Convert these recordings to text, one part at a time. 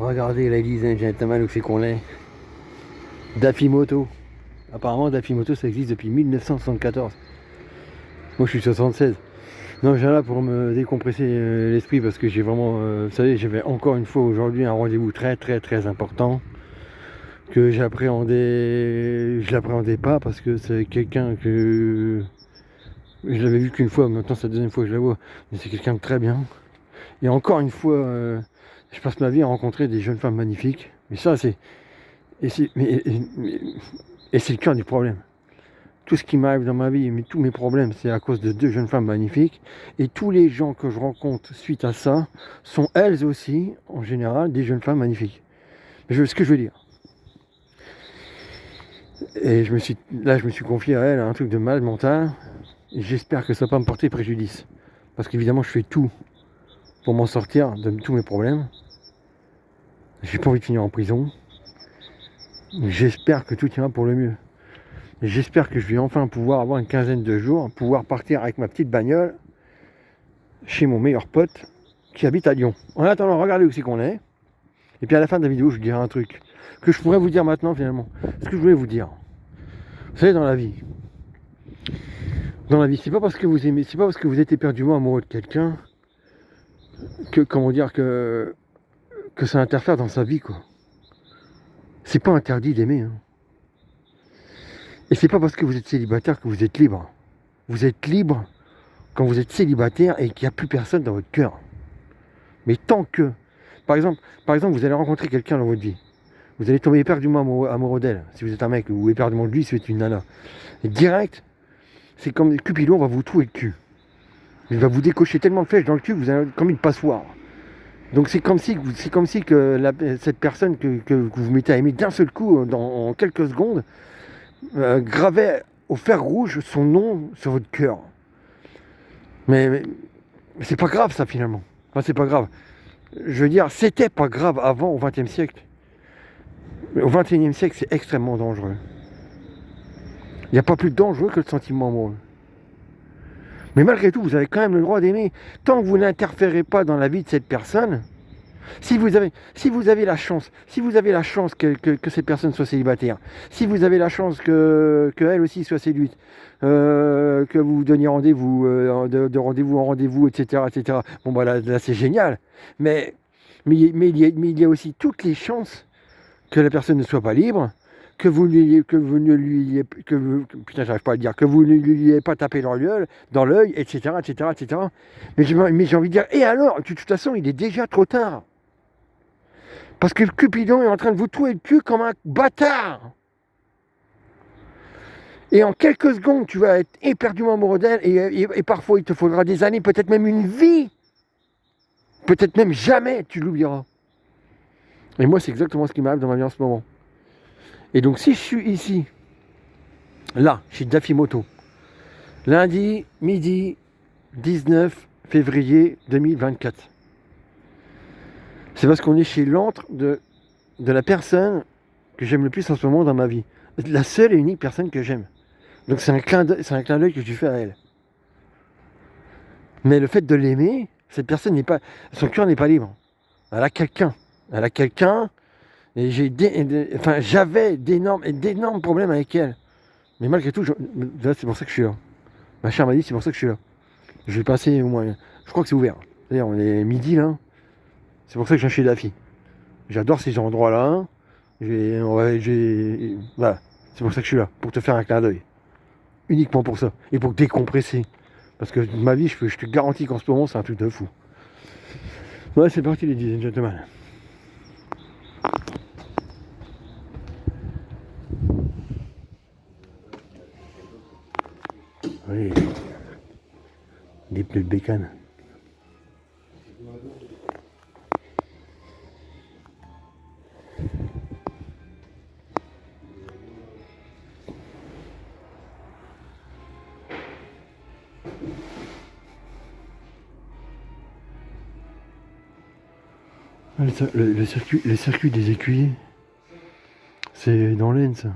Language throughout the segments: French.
Regardez, ladies and gentlemen, où c'est qu'on est. Dafimoto. Apparemment, Dafimoto, ça existe depuis 1974. Moi, je suis 76. Non, je viens là pour me décompresser l'esprit parce que j'ai vraiment... vous savez, j'avais encore une fois aujourd'hui un rendez-vous très très très important que j'appréhendais... Je l'appréhendais pas parce que c'est quelqu'un que... Je l'avais vu qu'une fois, maintenant c'est la deuxième fois que je la vois. Mais c'est quelqu'un de très bien. Et encore une fois, je passe ma vie à rencontrer des jeunes femmes magnifiques. Mais ça, c'est... Et c'est le cœur du problème. Tout ce qui m'arrive dans ma vie, mais tous mes problèmes, c'est à cause de deux jeunes femmes magnifiques. Et tous les gens que je rencontre suite à ça sont elles aussi, en général, des jeunes femmes magnifiques. Ce que je veux dire. Et je me suis confié à elle un truc de malade mental. Et j'espère que ça ne va pas me porter préjudice. Parce qu'évidemment, je fais tout pour m'en sortir de tous mes problèmes. J'ai pas envie de finir en prison. J'espère que tout ira pour le mieux. J'espère que je vais enfin pouvoir avoir une quinzaine de jours, pouvoir partir avec ma petite bagnole chez mon meilleur pote qui habite à Lyon. En attendant, regardez où c'est qu'on est. Et puis à la fin de la vidéo, je vous dirai un truc que je pourrais vous dire maintenant finalement. Ce que je voulais vous dire. Vous savez, dans la vie, c'est pas parce que vous aimez, c'est pas parce que vous êtes éperdument amoureux de quelqu'un que, comment dire, que ça interfère dans sa vie, quoi. C'est pas interdit d'aimer, hein. Et c'est pas parce que vous êtes célibataire que vous êtes libre. Vous êtes libre quand vous êtes célibataire et qu'il n'y a plus personne dans votre cœur. Mais tant que, par exemple, vous allez rencontrer quelqu'un dans votre vie, vous allez tomber éperdument amoureux d'elle, si vous êtes un mec, ou éperdument de lui, si vous êtes une nana. Et direct, c'est comme Cupidon va vous trouer le cul. Il va vous décocher tellement de flèches dans le cul, vous avez comme une passoire. Donc c'est comme si cette personne que vous mettez à aimer d'un seul coup, en quelques secondes, gravait au fer rouge son nom sur votre cœur. Mais c'est pas grave ça finalement. Enfin, c'est pas grave. Je veux dire, c'était pas grave avant au XXe siècle. Mais au XXIe siècle, c'est extrêmement dangereux. Il n'y a pas plus dangereux que le sentiment amoureux. Mais malgré tout, vous avez quand même le droit d'aimer. Tant que vous n'interférez pas dans la vie de cette personne, si vous avez la chance que cette personne soit célibataire, si vous avez la chance qu'elle aussi soit séduite, que vous vous donniez rendez-vous, de rendez-vous en rendez-vous, etc., etc. Bon, bah là c'est génial. Mais il y a aussi toutes les chances que la personne ne soit pas libre, que vous ne lui ayez pas tapé dans l'œil, etc., etc., etc. Mais j'ai envie de dire, et alors, de toute façon, il est déjà trop tard. Parce que le Cupidon est en train de vous trouer le cul comme un bâtard. Et en quelques secondes, tu vas être éperdument amoureux d'elle, et parfois il te faudra des années, peut-être même une vie. Peut-être même jamais tu l'oublieras. Et moi, c'est exactement ce qui m'arrive dans ma vie en ce moment. Et donc, si je suis ici, là, chez Dafimoto, lundi, midi, 19 février 2024, c'est parce qu'on est chez l'antre de la personne que j'aime le plus en ce moment dans ma vie. La seule et unique personne que j'aime. Donc c'est un clin d'œil que je lui fais à elle. Mais le fait de l'aimer, cette personne n'est pas... Son cœur n'est pas libre. Elle a quelqu'un. Et j'avais d'énormes problèmes avec elle. Mais malgré tout, là, c'est pour ça que je suis là. Ma chère m'a dit, c'est pour ça que je suis là. Je vais passer au moins... Je crois que c'est ouvert. C'est-à-dire, on est midi là. C'est pour ça que je viens chez Daffy. J'adore ces endroits-là. Voilà. C'est pour ça que je suis là. Pour te faire un clin d'œil. Uniquement pour ça. Et pour décompresser. Parce que ma vie, je te garantis qu'en ce moment, c'est un truc de fou. Ouais, c'est parti les ladies and gentlemen. Oui. Des pneus de bécane. Le circuit des écuyers, c'est dans l'Aisne ça.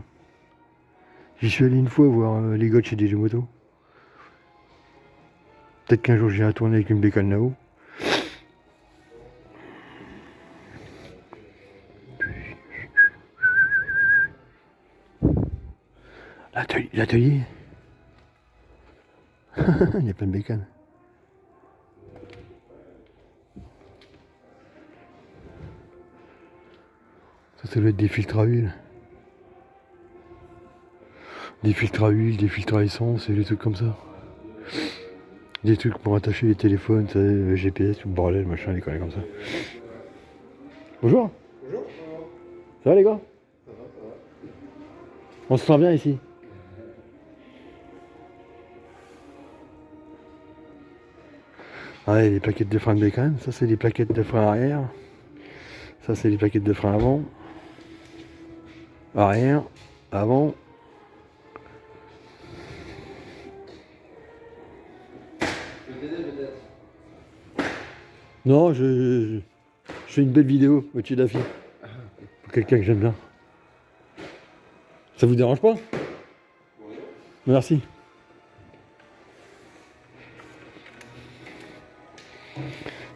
J'y suis allé une fois voir les gars de chez DG Moto. Peut-être qu'un jour j'irai tourner avec une bécane là-haut. L'atelier. Il y a plein de bécanes. Ça doit être des filtres à huile. Des filtres à huile, des filtres à essence et des trucs comme ça. Des trucs pour attacher les téléphones, ça, le GPS, tout le bordel, machin, les conneries comme ça. Bonjour. Bonjour. Ça va les gars? Ça va, ça va. On se sent bien ici. Ouais, les plaquettes de frein de bécane, ça c'est les plaquettes de frein arrière. Ça c'est les plaquettes de frein avant. Arrière, avant. Je peux t'aider peut-être. Non, je fais une belle vidéo au-dessus de la fille. Pour quelqu'un que j'aime bien. Ça vous dérange pas? Merci.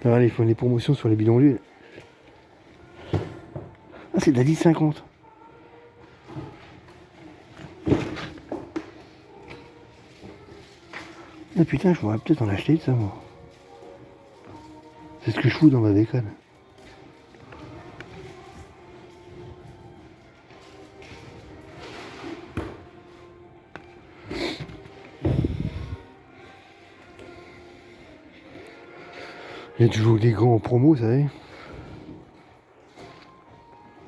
Alors, allez, ils font des promotions sur les bidons d'huile. Ah, c'est de la 10,50. Ah putain, je pourrais peut-être en acheter de ça, moi. C'est ce que je fous dans ma bécane. Il y a toujours des gants en promo, vous savez.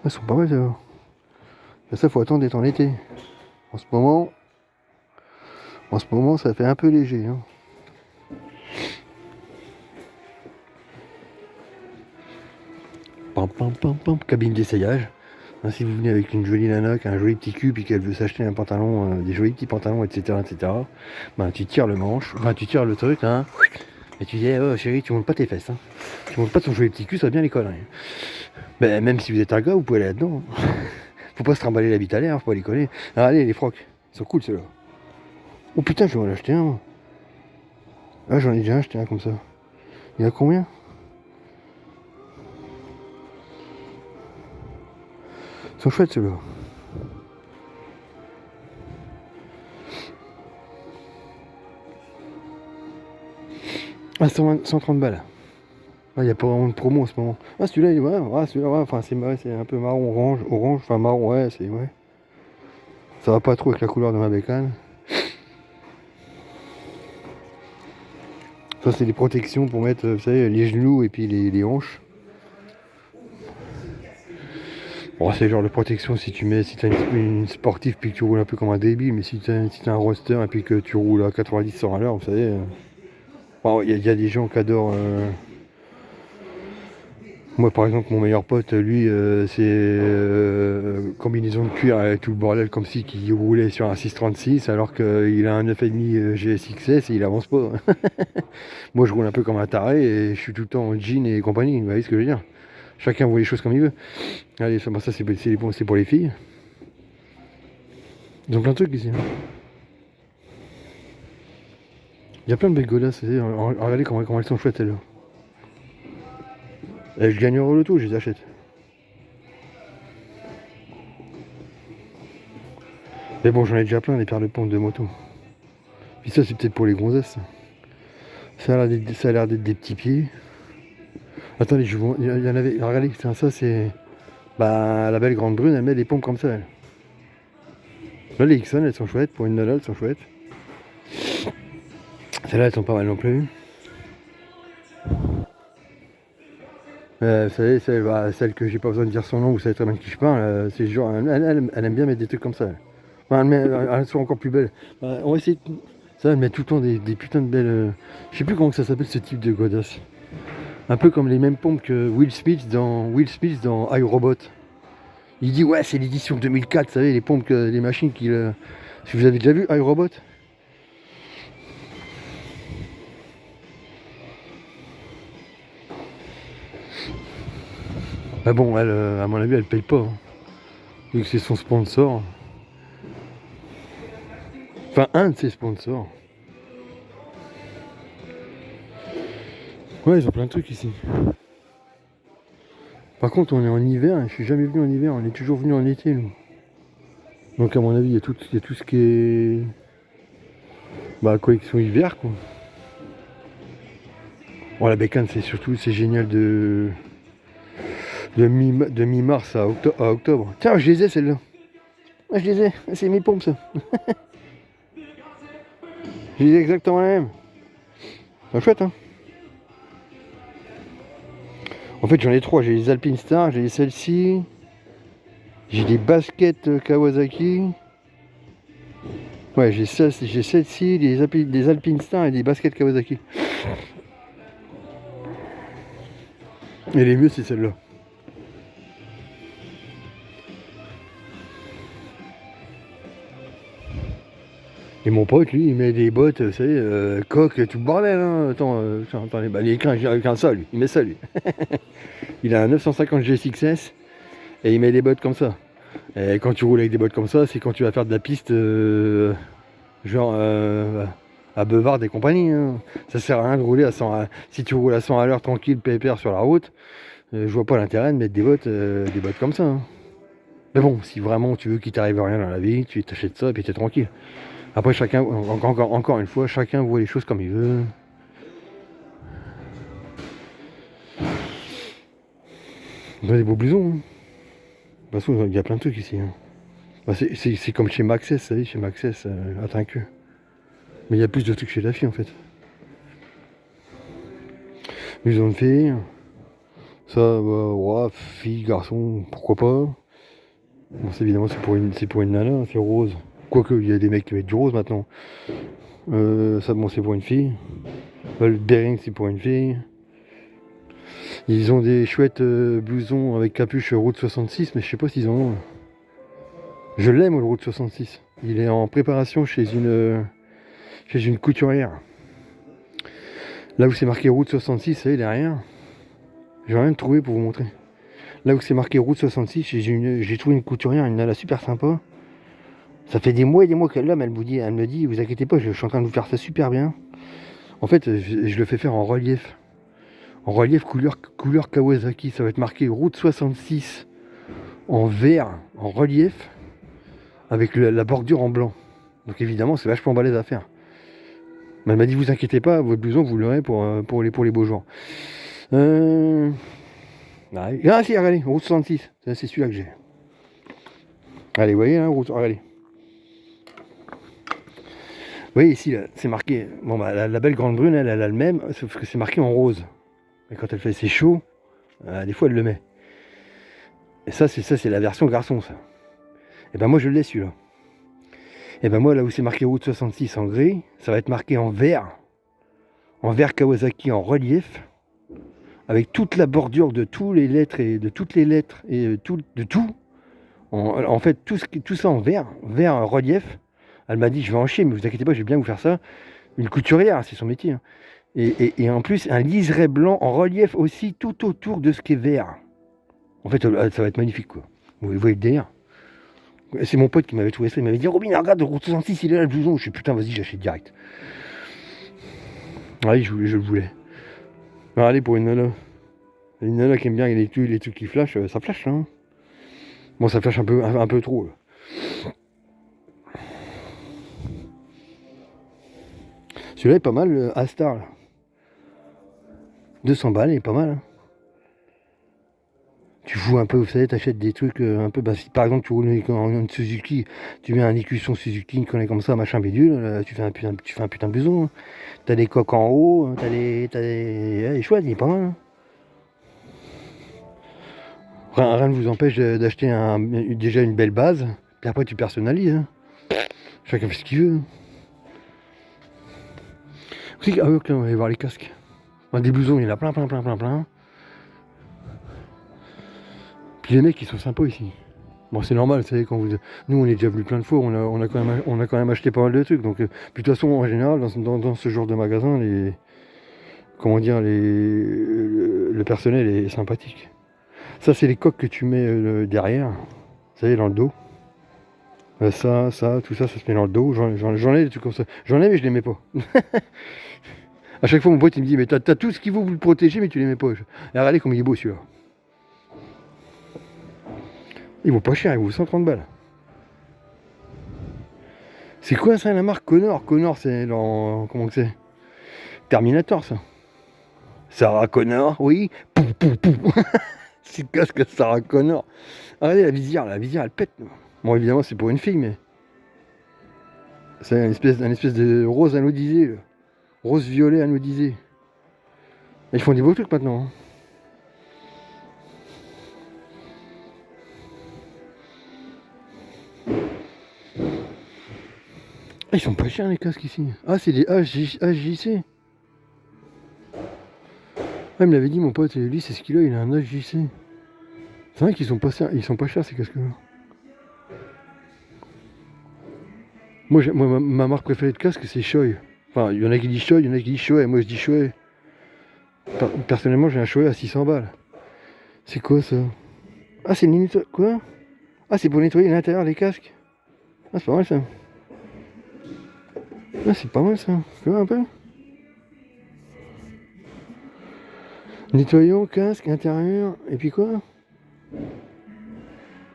Ah, ils sont pas mal, ça. Et ça, faut attendre d'être en été. En ce moment, ça fait un peu léger. Hein. Pam, pam, pam, pam. Cabine d'essayage. Hein, si vous venez avec une jolie nana qui a un joli petit cul et qu'elle veut s'acheter un pantalon, des jolis petits pantalons, etc., ben, tu tires le manche, enfin tu tires le truc, hein, et tu dis, oh chérie, tu montes pas tes fesses. Hein. Tu montes pas ton joli petit cul, ça va bien les conneries. Ben, même si vous êtes un gars, vous pouvez aller là-dedans. Hein. Faut pas se trimballer la bite à l'air, faut pas les coller. Ah, allez, les frocs, ils sont cool ceux-là. Oh putain, je vais en acheter un, moi. Ah, j'en ai déjà acheté un comme ça. Il y a combien? Ils sont chouettes ceux-là. Ah, 130 balles. Ah, il n'y a pas vraiment de promo en ce moment. Ah, celui-là, celui-là, ouais, enfin, c'est un peu marron, orange, enfin marron, ouais, ouais. Ça va pas trop avec la couleur de ma bécane. Ça, c'est des protections pour mettre, vous savez, les genoux et puis les hanches. Bon, c'est le genre de protection si t'as une sportive puis que tu roules un peu comme un débile, mais si t'as un roster et puis que tu roules à 90-100 à l'heure, vous savez. Bon, il y a des gens qui adorent. Moi, par exemple, mon meilleur pote, lui, c'est combinaison de cuir avec tout le bordel comme si qu'il roulait sur un 636 alors qu'il a un 9,5 GSXS et il avance pas. Moi, je roule un peu comme un taré et je suis tout le temps en jean et compagnie. Vous voyez ce que je veux dire? Chacun voit les choses comme il veut. Allez, ça c'est pour les filles. Ils ont plein de trucs ici. Hein. Il y a plein de belles godasses. Regardez comment elles sont chouettes, celles-là. Et je gagne au loto, je les achète. Mais bon, j'en ai déjà plein, des paires de pompes de moto. Puis ça, c'est peut-être pour les gonzesses. Ça a l'air d'être des petits pieds. Attendez, il y en avait. Regardez, ça, c'est. Bah, la belle grande brune, elle met des pompes comme ça, elle. Là, les Ixon, elles sont chouettes. Pour une nana, elles sont chouettes. Celles-là, elles sont pas mal non plus. Vous savez, celle que j'ai pas besoin de dire son nom, vous savez très bien de qui je parle. C'est genre, elle aime bien mettre des trucs comme ça. Enfin, elles sont encore plus belles. On va essayer. Ça, elle met tout le temps des putains de belles. Je sais plus comment ça s'appelle ce type de godasse. Un peu comme les mêmes pompes que Will Smith dans iRobot. Il dit ouais, c'est l'édition 2004, vous savez, les pompes, les machines qu'il. Si vous avez déjà vu iRobot. Ah bon, elle, à mon avis, elle paye pas. Hein. Vu que c'est son sponsor. Enfin, un de ses sponsors. Ouais, ils ont plein de trucs ici. Par contre, on est en hiver, je suis jamais venu en hiver, on est toujours venu en été, nous. Donc à mon avis, il y a tout ce qui est bah, collection hiver quoi. Bon, la bécane c'est génial de mi-mars à octobre. Tiens, je les ai celles-là. Ah, je les ai, c'est mes pompes ça. Je les ai exactement la même. C'est chouette hein. En fait j'en ai trois, j'ai les Alpine Star, j'ai celle-ci, j'ai des baskets Kawasaki. Ouais, j'ai celle-ci, des Alpine Star et des baskets Kawasaki. Et les mieux c'est celle-là. Et mon pote, lui, il met des bottes, vous savez, coque, tout le bordel. Hein. Attendez, bah, il est qu'un ça, lui. Il met ça, lui. Il a un 950 G6S et il met des bottes comme ça. Et quand tu roules avec des bottes comme ça, c'est quand tu vas faire de la piste, genre à Beuvard et compagnie. Hein. Ça sert à rien de rouler à 100 si tu roules à 100 à l'heure tranquille, pépère sur la route, je vois pas l'intérêt de mettre des bottes comme ça. Hein. Mais bon, si vraiment tu veux qu'il t'arrive rien dans la vie, tu t'achètes ça et puis t'es tranquille. Après, encore une fois, chacun voit les choses comme il veut. On a des beaux blousons. Hein. De toute façon, il y a plein de trucs ici. Hein. Bah, c'est comme chez Maxès, vous savez, chez Maxès à Trinqueux. Mais il y a plus de trucs chez la fille en fait. Maison de filles. Ça, bah, ouais, fille, garçon, pourquoi pas. Bon, évidemment, c'est pour une nana, c'est rose. Quoique, il y a des mecs qui mettent du rose maintenant. Ça, bon, c'est pour une fille. Le Bering, c'est pour une fille. Ils ont des chouettes blousons avec capuche Route 66, mais je sais pas s'ils en ont. Je l'aime le Route 66. Il est en préparation chez une couturière. Là où c'est marqué Route 66, vous savez, derrière. J'ai rien trouvé pour vous montrer. Là où c'est marqué Route 66, j'ai trouvé une couturière, une nana super sympa. Ça fait des mois et des mois qu'elle l'aime, elle me dit, vous inquiétez pas, je suis en train de vous faire ça super bien. En fait, je le fais faire en relief. En relief couleur Kawasaki, ça va être marqué Route 66 en vert, en relief, avec la bordure en blanc. Donc évidemment, c'est vachement balèze à faire. Mais elle m'a dit, vous inquiétez pas, votre blouson, vous l'aurez pour les beaux jours. Ah si, regardez, Route 66, c'est celui-là que j'ai. Allez, vous voyez, hein, regardez. Vous voyez ici, c'est marqué, bon bah la belle grande brune, elle a le même, sauf que c'est marqué en rose. Et quand elle fait c'est chaud, des fois elle le met. Et ça c'est la version garçon ça. Et ben moi je l'ai celui-là. Et ben moi là où c'est marqué Route 66 en gris, ça va être marqué en vert Kawasaki en relief, avec toute la bordure de toutes les lettres et de tout. En fait tout ça en vert relief. Elle m'a dit je vais en chier, mais vous inquiétez pas, je vais bien vous faire ça. Une couturière, c'est son métier. Hein. Et en plus un liseré blanc en relief aussi tout autour de ce qui est vert. En fait ça va être magnifique quoi. Vous voyez le délire. C'est mon pote qui m'avait trouvé ça, il m'avait dit Robin regarde Route 66 il est là le blouson. Je suis putain vas-y j'achète direct. Oui je le voulais. Alors, allez pour une nana qui aime bien les trucs qui flashent, ça flash là. Hein. Bon ça flash un peu trop là. Celui-là est pas mal, Astar là. 200 balles, il est pas mal. Hein. Tu fous un peu, vous savez, t'achètes des trucs un peu. Bah, si par exemple tu roules une Suzuki, tu mets un écusson Suzuki, une connerie comme ça, machin bidule, là, tu fais un putain de blouson. Hein. T'as des coques en haut, hein, t'as des chouettes, il est pas mal. Hein. Rien ne vous empêche d'acheter déjà une belle base, puis après tu personnalises. Hein. Chacun fait ce qu'il veut. Ah ok, on va aller voir les casques. Des blousons, il y en a plein. Puis les mecs, ils sont sympas ici. Bon, c'est normal, vous savez, nous, on est déjà venu plein de fois, on a quand même acheté pas mal de trucs. Donc, puis de toute façon, en général, dans ce genre de magasin, le personnel est sympathique. Ça, c'est les coques que tu mets derrière, vous savez, dans le dos. Ça, tout ça se met dans le dos. J'en ai des trucs comme ça. J'en ai, mais je les mets pas. À chaque fois, mon pote, il me dit, mais t'as tout ce qu'il faut vous le protéger, mais tu les mets pas. Et regardez comme il est beau celui-là. Il vaut pas cher, il vaut 130 balles. C'est quoi ça la marque Connor? Connor c'est dans... Comment que c'est? Terminator ça. Sarah Connor, oui. Pouf, pouf, pouf. C'est le casque de Sarah Connor. Regardez la visière elle pète. Bon évidemment c'est pour une fille mais... C'est un espèce de rose anodisé. Là. Rose violet anodisé. Ils font des beaux trucs maintenant. Hein. Ah, ils sont pas chers les casques ici. Ah c'est des HJC. Ah, il me l'avait dit mon pote, lui c'est ce qu'il a, il a un HJC. C'est vrai qu'ils sont pas chers ces casques là. Moi, ma marque préférée de casque c'est Shoei. Enfin il y en a qui disent Shoei, il y en a qui disent Shoei, moi je dis Shoei. Personnellement j'ai un Shoei à 600 balles. C'est quoi ça? Ah c'est une quoi? Ah c'est pour nettoyer l'intérieur des casques. Ah c'est pas mal ça. Ah c'est pas mal ça. Tu vois un peu? Nettoyant, casque, intérieur, et puis quoi?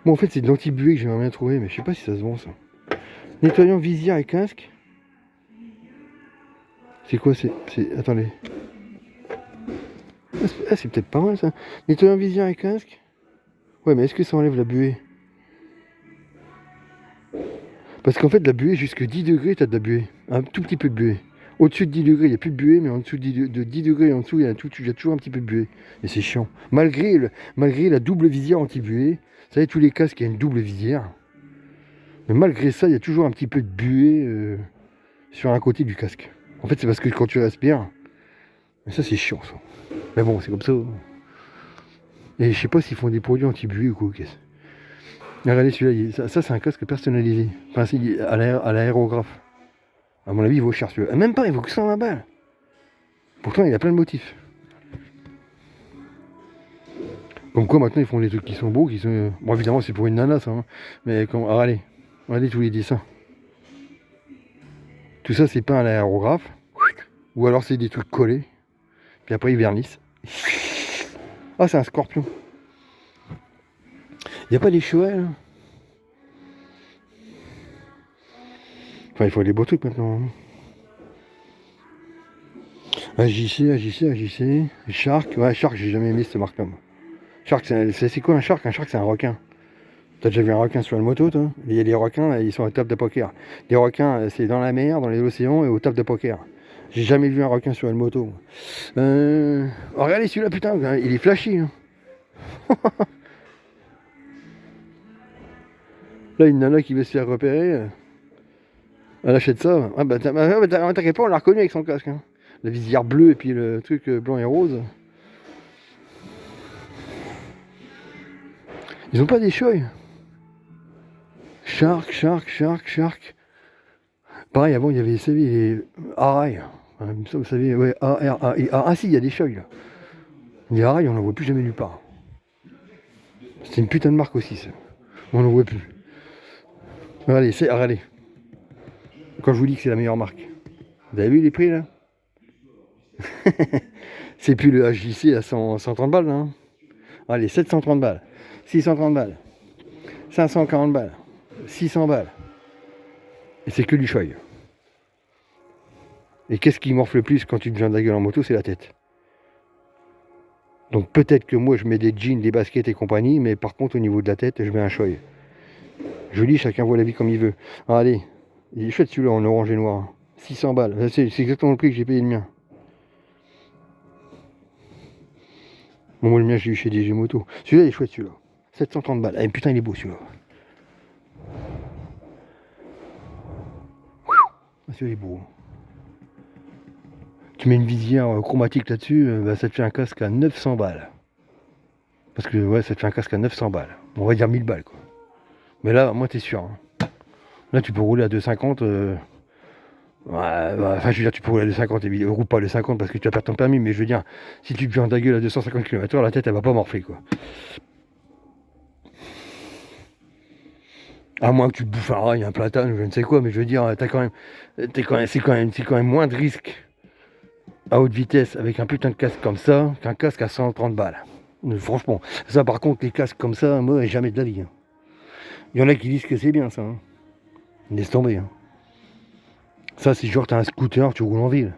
Bon en fait c'est de l'anti-buée que j'aimerais bien trouver, mais je sais pas si ça se vend ça. Nettoyant visière et casque. C'est quoi c'est. Attendez. Ah c'est peut-être pas mal ça. Nettoyant visière et casque. Ouais mais est-ce que ça enlève la buée? Parce qu'en fait la buée jusque 10 degrés t'as de la buée. Un tout petit peu de buée. Au-dessus de 10 degrés il n'y a plus de buée, mais en dessous de 10 degrés en dessous il y a toujours un petit peu de buée. Et c'est chiant. Malgré la double visière anti-buée. Vous savez tous les casques il y a une double visière. Mais malgré ça il y a toujours un petit peu de buée sur un côté du casque. En fait c'est parce que quand tu respires. Mais ça c'est chiant ça. Mais bon c'est comme ça. Et je sais pas s'ils font des produits anti-buée ou quoi. Regardez celui-là, ça c'est un casque personnalisé. Enfin c'est à l'aérographe. À mon avis il vaut cher celui-là. Même pas, il vaut que 120 balles. Pourtant il a plein de motifs. Comme quoi maintenant ils font des trucs qui sont beaux, qui sont. Bon évidemment c'est pour une nana ça. Hein. Mais comme. Ah, regardez tous les dessins. Tout ça c'est peint à l'aérographe. Ou alors c'est des trucs collés. Puis après ils vernissent. Ah c'est un scorpion. Il n'y a pas des chouettes là. Enfin il faut des beaux trucs maintenant. Hein. AJC. Shark. Ouais Shark j'ai jamais aimé cette marque là. Shark c'est quoi un shark? Un shark c'est un requin. T'as déjà vu un requin sur une moto toi? Il y a des requins là, ils sont à table de poker. Les requins c'est dans la mer, dans les océans et au table de poker. J'ai jamais vu un requin sur une moto. Oh, regardez celui-là putain, il est flashy. Hein. Là une nana qui veut se faire repérer. Elle achète ça. Ah bah t'inquiète pas, on l'a reconnu avec son casque. Hein. La visière bleue et puis le truc blanc et rose. Ils ont pas des choix. Shark. Pareil, avant il y avait, vous savez, les Arai. Vous savez, ouais, A-R-A-I-A. Ah si, il y a des choix là. Les Arai, on n'en voit plus jamais nulle part. C'est une putain de marque aussi ça. On n'en voit plus. Regardez. Quand je vous dis que c'est la meilleure marque. Vous avez vu les prix là? C'est plus le HJC à 130 balles là. Hein. Allez, 730 balles. 630 balles. 540 balles. 600 balles. Et c'est que du choy. Et qu'est-ce qui morfle le plus quand tu te viens de la gueule en moto? C'est la tête. Donc peut-être que moi je mets des jeans, des baskets et compagnie, mais par contre au niveau de la tête, je mets un choy. Je dis, chacun voit la vie comme il veut. Alors, allez, il est chouette celui-là en orange et noir. 600 balles. C'est exactement le prix que j'ai payé le mien. Bon, moi le mien j'ai eu chez DG Moto. Celui-là il est chouette celui-là. 730 balles. Ah putain il est beau celui-là. Ah, celui-là il est beau. Tu mets une visière chromatique là-dessus, bah, ça te fait un casque à 900 balles. Parce que ouais, ça te fait un casque à 900 balles. On va dire 1000 balles quoi. Mais là, moi t'es sûr. Hein. Là tu peux rouler à 250. Enfin je veux dire tu peux rouler à 250 et roule pas à 250 parce que tu vas perdre ton permis. Mais je veux dire, si tu te viens ta gueule à 250 km/h, la tête elle va pas morfler quoi. À moins que tu te bouffes un rail, un platane, je ne sais quoi, mais je veux dire, c'est quand même moins de risque à haute vitesse avec un putain de casque comme ça qu'un casque à 130 balles. Franchement, ça par contre, les casques comme ça, moi, jamais de la vie. Hein. Il y en a qui disent que c'est bien ça. Hein. Laisse tomber. Hein. Ça, c'est genre t'as un scooter, tu roules en ville.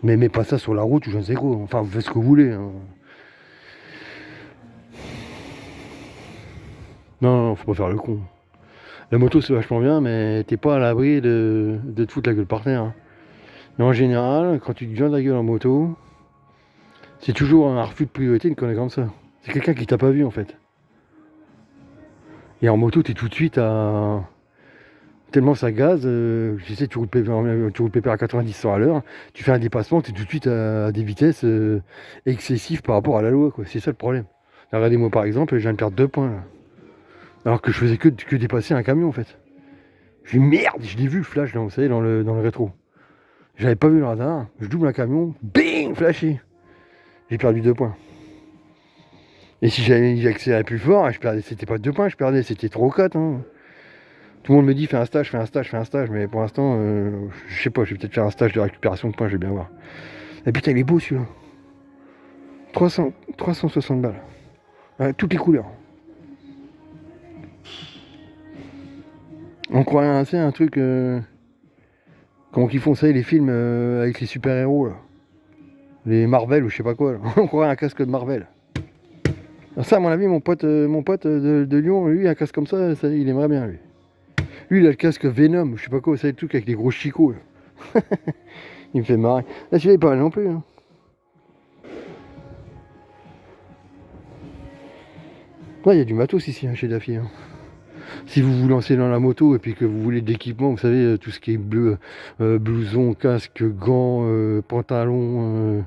Mais mets pas ça sur la route ou je ne sais quoi. Enfin, vous faites ce que vous voulez. Hein. Non, non, faut pas faire le con. La moto, c'est vachement bien, mais t'es pas à l'abri de te foutre la gueule par terre. Hein. Et en général, quand tu te viens de la gueule en moto, c'est toujours un refus de priorité, une connerie comme ça. C'est quelqu'un qui t'a pas vu en fait. Et en moto, t'es tout de suite à. Tellement ça gaze, tu sais, tu roules pépère à 90 à l'heure, tu fais un dépassement, tu es tout de suite à des vitesses excessives par rapport à la loi, quoi. C'est ça le problème. Là, regardez-moi par exemple, je viens de perdre 2 points là. Alors que je faisais que dépasser un camion en fait. Je dis merde, je l'ai vu le flash là, vous savez, dans le rétro. J'avais pas vu le radar, je double un camion, bing, flashé. J'ai perdu 2 points. Et si j'avais accéléré plus fort, je perdais, c'était pas 2 points, je perdais, c'était 3 ou 4. Hein. Tout le monde me dit fais un stage, fais un stage, fais un stage, mais pour l'instant, je sais pas, je vais peut-être faire un stage de récupération de points, je vais bien voir. Et putain, il est beau celui-là. 360 balles. Toutes les couleurs. On croirait assez un truc. Comment qu'ils font ça, les films avec les super-héros là. Les Marvel ou je sais pas quoi là. On croirait un casque de Marvel. Alors ça, à mon avis, mon pote de Lyon, lui, un casque comme ça, il aimerait bien lui. Lui, il a le casque Venom, je sais pas quoi, c'est le truc avec les gros chicots là. Il me fait marrer. Là, celui-là, il est pas mal non plus. Hein. Là, il y a du matos ici, hein, chez Daffy. Hein. Si vous vous lancez dans la moto et puis que vous voulez de l'équipement, vous savez, tout ce qui est bleu, blouson, casque, gants, pantalon.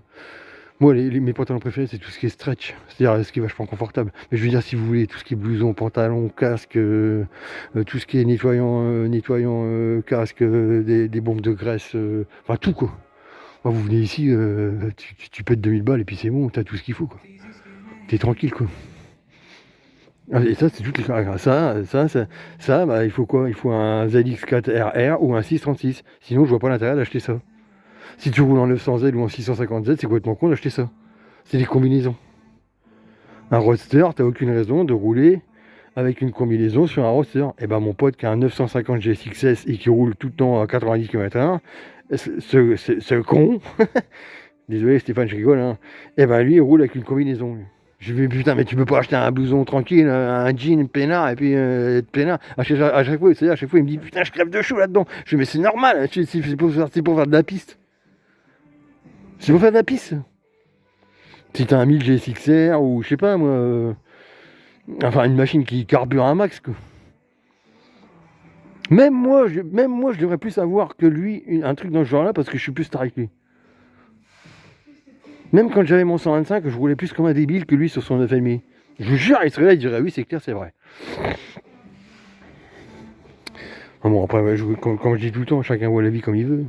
Moi, mes pantalons préférés, c'est tout ce qui est stretch, c'est-à-dire ce qui est vachement confortable. Mais je veux dire, si vous voulez tout ce qui est blouson, pantalon, casque, tout ce qui est nettoyant casque, des bombes de graisse, enfin tout quoi. Moi, vous venez ici, tu pètes 2000 balles et puis c'est bon, t'as tout ce qu'il faut quoi. T'es tranquille quoi. Ah, et ça, c'est toutes les. Ça, bah, il faut quoi? Il faut un ZX4RR ou un 636. Sinon, je vois pas l'intérêt d'acheter ça. Si tu roules en 900Z ou en 650Z, c'est complètement con d'acheter ça. C'est des combinaisons. Un Roadster, t'as aucune raison de rouler avec une combinaison sur un Roadster. Et ben mon pote qui a un 950 GSXS et qui roule tout le temps à 90 km/h, ce con, désolé Stéphane, je rigole, hein, et ben lui il roule avec une combinaison. Lui. Je lui dis putain mais tu peux pas acheter un blouson tranquille, un jean peinard et puis être peinard. À chaque fois, c'est-à-dire, à chaque fois il me dit putain je crève de chaud là-dedans. Je dis mais c'est normal, c'est pour faire de la piste. C'est pour faire de la piste. Si t'as un 1000 GSXR ou je sais pas moi, enfin une machine qui carbure un max quoi. Même moi, je devrais plus savoir que lui un truc dans ce genre-là parce que je suis plus star avec lui. Même quand j'avais mon 125, je roulais plus comme un débile que lui sur son 9,5. Je vous jure, il serait là, il dirait oui, c'est clair, c'est vrai. Ah bon, après, ouais, comme je dis tout le temps, chacun voit la vie comme il veut.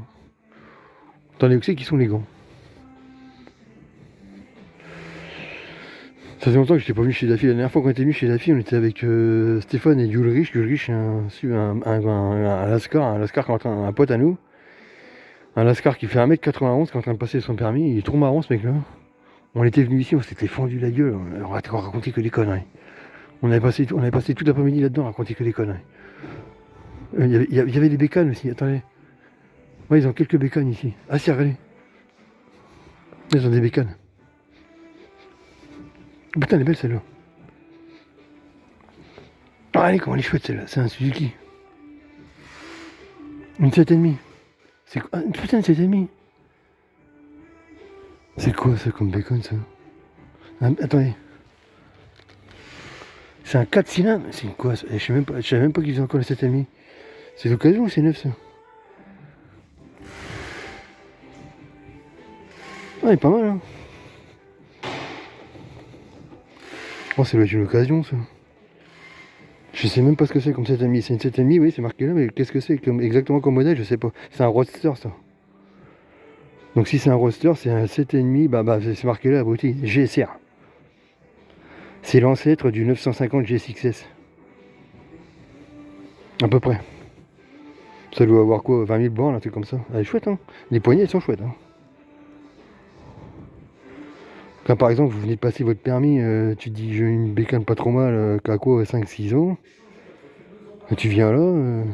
Attendez, où c'est qui sont les gants? Ça fait longtemps que je n'étais pas venu chez Daffy. La dernière fois qu'on était venu chez Daffy, on était avec Stéphane et Ulrich. Ulrich, un Lascar, un pote à nous. Un Lascar qui fait 1m91 qui est en train de passer son permis. Il est trop marrant ce mec-là. On était venu ici, on s'était fendu la gueule. On racontait que des conneries. On avait passé tout l'après-midi là-dedans à raconter que des conneries. Il y avait des bécanes aussi, attendez. Ouais, ils ont quelques bécanes ici. Ah si, regardez. Ils ont des bécanes. Oh, putain, elle est belle celle-là. Ah, allez, comment elle est chouette celle-là. C'est un Suzuki. Une 7,5. C'est quoi? Putain, une 7,5. C'est quoi ça comme bacon ça? Attendez. C'est un 4 cylindres. C'est quoi ça? Je savais même pas qu'ils faisaient encore les 7,5. C'est l'occasion ou c'est neuf ça? Ah, il est pas mal hein. Oh, ça doit être une occasion ça. Je sais même pas ce que c'est comme 7,5. C'est une 7,5, oui, c'est marqué là, mais qu'est-ce que c'est exactement comme modèle? Je sais pas. C'est un Roadster ça. Donc si c'est un Roadster, c'est un 7,5, bah c'est marqué là, abruti. GSR. C'est l'ancêtre du 950 GSXS. À peu près. Ça doit avoir quoi, 20 000 bornes, un truc comme ça. Elle est chouette, hein. Les poignées, elles sont chouettes, hein. Quand par exemple, vous venez de passer votre permis, tu te dis j'ai une bécane pas trop mal, qu'à quoi, 5-6 ans. Et tu viens là,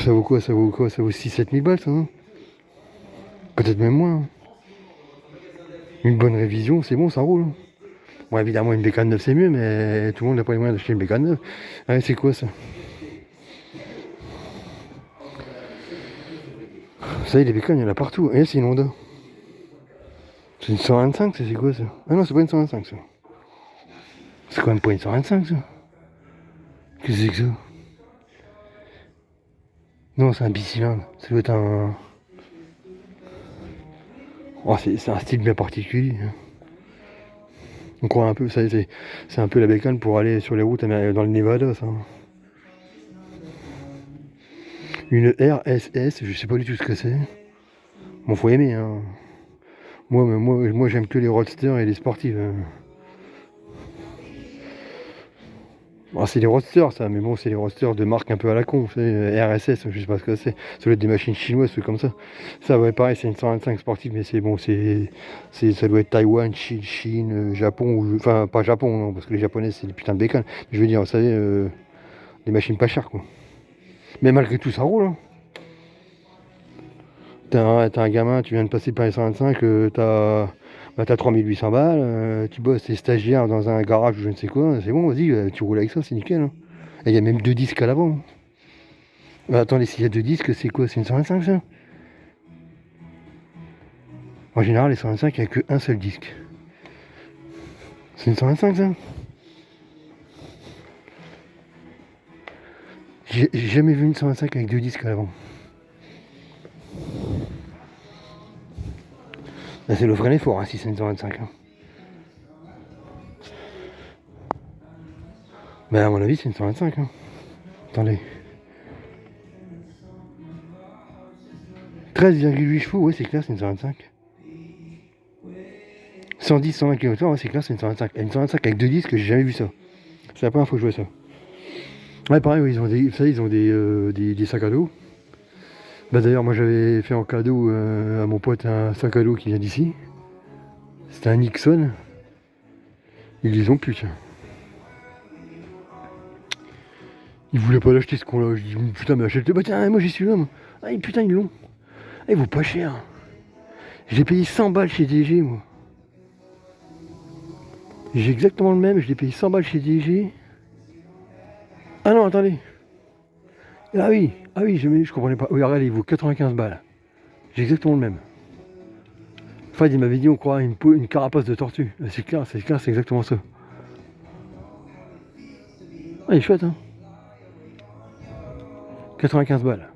Ça vaut quoi? Ça vaut quoi? Ça vaut 6-7 000 balles, ça, non? Peut-être même moins, hein. Une bonne révision, c'est bon, ça roule, hein. Bon, évidemment, une bécane neuve, c'est mieux, mais tout le monde n'a pas les moyens d'acheter une bécane neuve. Ouais, c'est quoi, ça? Ça y est, les bécanes, il y en a partout. Et c'est une Honda. C'est une 125, ça, c'est quoi, ça? Ah non, c'est pas une 125, ça. C'est quand même pas une 125, ça. Qu'est-ce que c'est que ça? Non, c'est un bicylindre. Ça doit être un... Oh, c'est un style bien particulier, hein. On croit un peu, ça, c'est un peu la bécane pour aller sur les routes dans le Nevada, ça. Une RSS, je sais pas du tout ce que c'est. Bon, faut aimer, hein. Moi j'aime que les roadsters et les sportives, hein. Ah, c'est des roadsters, ça, mais bon, c'est des roadsters de marque un peu à la con. RSS, je sais pas ce que c'est. Ça doit être des machines chinoises, trucs comme ça. Ça, ouais, pareil, c'est une 125 sportive, mais c'est bon, ça doit être Taïwan, Chine, Japon, enfin, pas Japon, non, parce que les Japonais, c'est des putains de bécanes. Je veux dire, vous savez, des machines pas chères, quoi. Mais malgré tout, ça roule, hein. T'as un gamin, tu viens de passer par les 125, t'as 3800 balles, tu bosses, t'es stagiaire dans un garage ou je ne sais quoi, c'est bon, vas-y, tu roules avec ça, c'est nickel, hein. Et il y a même 2 disques à l'avant, hein. Attendez, s'il y a 2 disques, c'est quoi? C'est une 125, ça? En général, les 125, il n'y a qu'un seul disque. C'est une 125, ça? J'ai jamais vu une 125 avec 2 disques à l'avant. Là, c'est le frein fort, hein, si c'est une 125, hein. Mais à mon avis, c'est une 125, hein. Attendez. 13,8 chevaux, ouais, c'est clair, c'est une 125. 110, 120 km/h, ouais, c'est clair, c'est une 125. Et une 125 avec 2 disques, j'ai jamais vu ça. C'est la première fois que je vois ça. Ouais, pareil, ouais, ils ont des sacs à dos. Bah, d'ailleurs, moi j'avais fait en cadeau à mon pote un sac à dos qui vient d'ici. C'était un Nixon. Ils les ont plus, tiens. Ils voulaient pas l'acheter ce con-là. Je dis putain, mais achète-le. Bah tiens, moi j'y suis là, moi. Ah, putain, ils l'ont. Ah, il vaut pas cher. J'ai payé 100 balles chez DG, moi. J'ai exactement le même, je l'ai payé 100 balles chez DG. Ah non, attendez. Ah oui, je comprenais pas. Oui, regardez, il vaut 95 balles. J'ai exactement le même. Fad, il m'avait dit, on croit une carapace de tortue. C'est clair, c'est exactement ça. Ah, il est chouette, hein. 95 balles.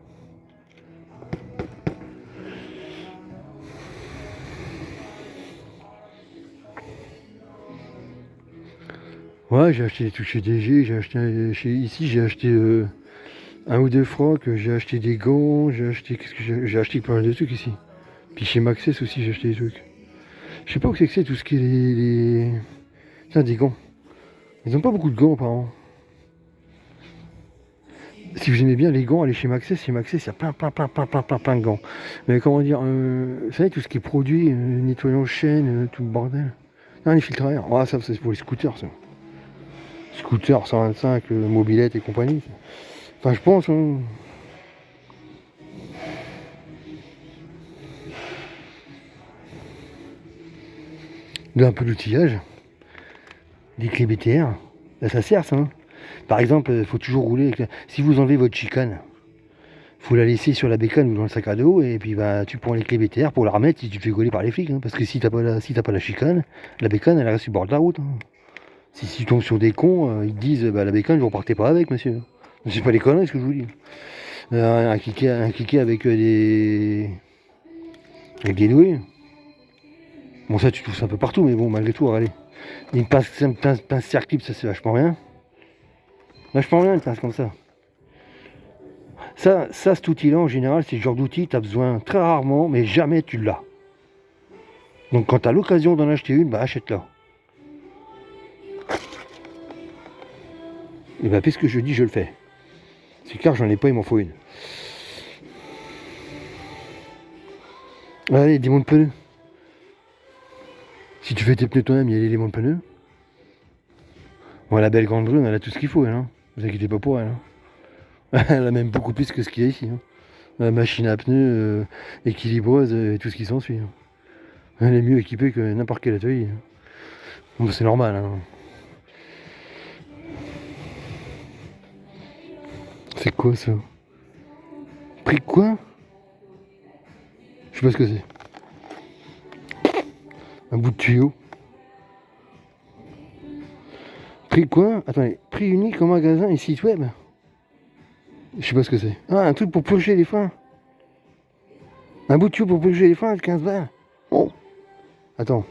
Ouais, j'ai acheté des trucs chez DG, ici, j'ai acheté un ou deux frocs, j'ai acheté des gants, j'ai acheté pas mal de trucs ici. Puis chez Maxès aussi, j'ai acheté des trucs. Je sais pas où c'est que c'est tout ce qui est Tiens, des gants. Ils ont pas beaucoup de gants apparemment. Si vous aimez bien les gants, allez chez Maxès. Chez Maxès, il y a plein de gants. Mais comment dire, vous savez, tout ce qui est produit, nettoyant chaîne, tout le bordel. Non, les filtres à air. Ah, ça, c'est pour les scooters, ça. Scooter 125, mobilette et compagnie. Enfin, je pense, hein. Un peu d'outillage. Des clés BTR. Là, ça sert, ça, hein. Par exemple, il faut toujours rouler avec si vous enlevez votre chicane, faut la laisser sur la bécane ou dans le sac à dos, et puis bah tu prends les clés BTR pour la remettre si tu te fais gauler par les flics, hein. Parce que si t'as pas la chicane, la bécane elle reste sur le bord de la route, hein. Si tu tombes sur des cons, ils te disent bah la bécane vous repartez pas avec, monsieur. C'est pas des conneries ce que je vous dis. Un cliquet avec des douilles. Bon, ça tu trouves ça un peu partout, mais bon, malgré tout, allez. Une pince circlip, ça c'est vachement bien. Vachement bien une pince comme ça. Ça, cet outil-là, en général, c'est le genre d'outil que tu as besoin très rarement, mais jamais tu l'as. Donc quand tu as l'occasion d'en acheter une, bah achète-la. Et bah puisque je dis, je le fais. C'est clair, j'en ai pas, il m'en faut une. Allez, des monts de pneus. Si tu fais tes pneus toi-même, il y a l'élément de pneus. Bon, la belle grande brune, elle a tout ce qu'il faut, elle, hein. Vous inquiétez pas pour elle, hein. Elle a même beaucoup plus que ce qu'il y a ici. Hein. La machine à pneus, équilibreuse et tout ce qui s'ensuit. Hein. Elle est mieux équipée que n'importe quel atelier. Hein. Bon, c'est normal. Hein. C'est quoi ça? Prix quoi? Je sais pas ce que c'est. Un bout de tuyau. Prix quoi? Attendez, prix unique en magasin et site web? Je sais pas ce que c'est. Ah, un truc pour plonger les freins. Un bout de tuyau pour plonger les freins à 15 balles. Oh. Attends.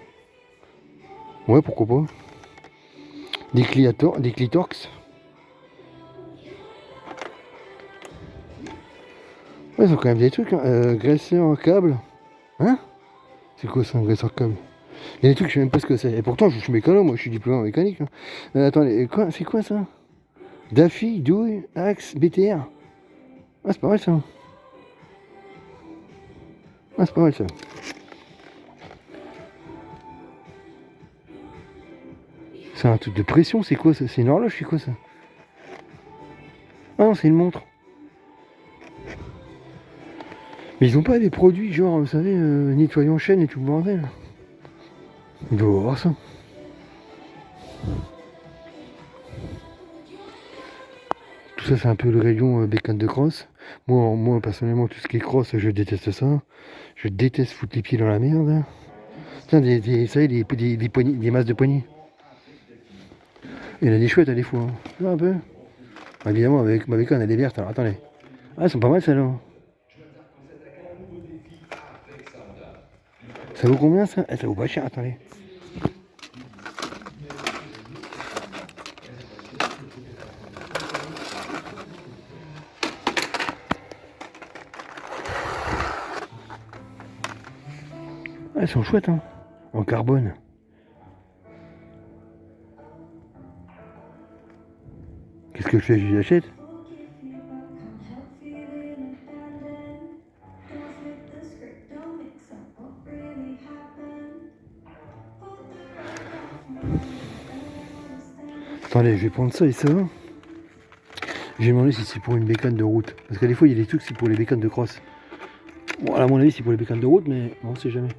Ouais, pourquoi pas. Des Clitorx. Ouais, ils ont quand même des trucs. Hein. Graisseur en câble. Hein? C'est quoi ça, un graisseur câble? Il y a des trucs, je sais même pas ce que c'est. Et pourtant, je suis mécano, moi, je suis diplômé en mécanique. Hein. Attendez, quoi, c'est quoi ça? Daffy, douille, axe, BTR. Ah, c'est pas mal ça. Ah, c'est pas mal ça. C'est un truc de pression, c'est quoi ça? C'est une horloge, c'est quoi ça? Ah non, c'est une montre. Mais ils ont pas des produits genre, vous savez, nettoyant chaîne et tout le bordel. Il doit y avoir ça. Tout ça, c'est un peu le rayon bécane de cross. Moi, personnellement, tout ce qui est cross, je déteste ça. Je déteste foutre les pieds dans la merde. Tiens, vous savez, des masses de poignées. Il y en a des chouettes, à des fois. Hein. Tu vois un peu. Évidemment, avec ma bécane, elle est verte. Alors, attendez. Ah, elles sont pas mal, celles-là. Ça vaut combien, ça? Ça vaut pas cher, attendez. Ah, elles sont chouettes, hein. En carbone. Qu'est-ce que je fais? Je les achète? Attendez, je vais prendre ça et ça. J'ai demandé si c'est pour une bécane de route. Parce que des fois, il y a des trucs, c'est pour les bécanes de cross. Bon, à mon avis, c'est pour les bécanes de route, mais on sait jamais.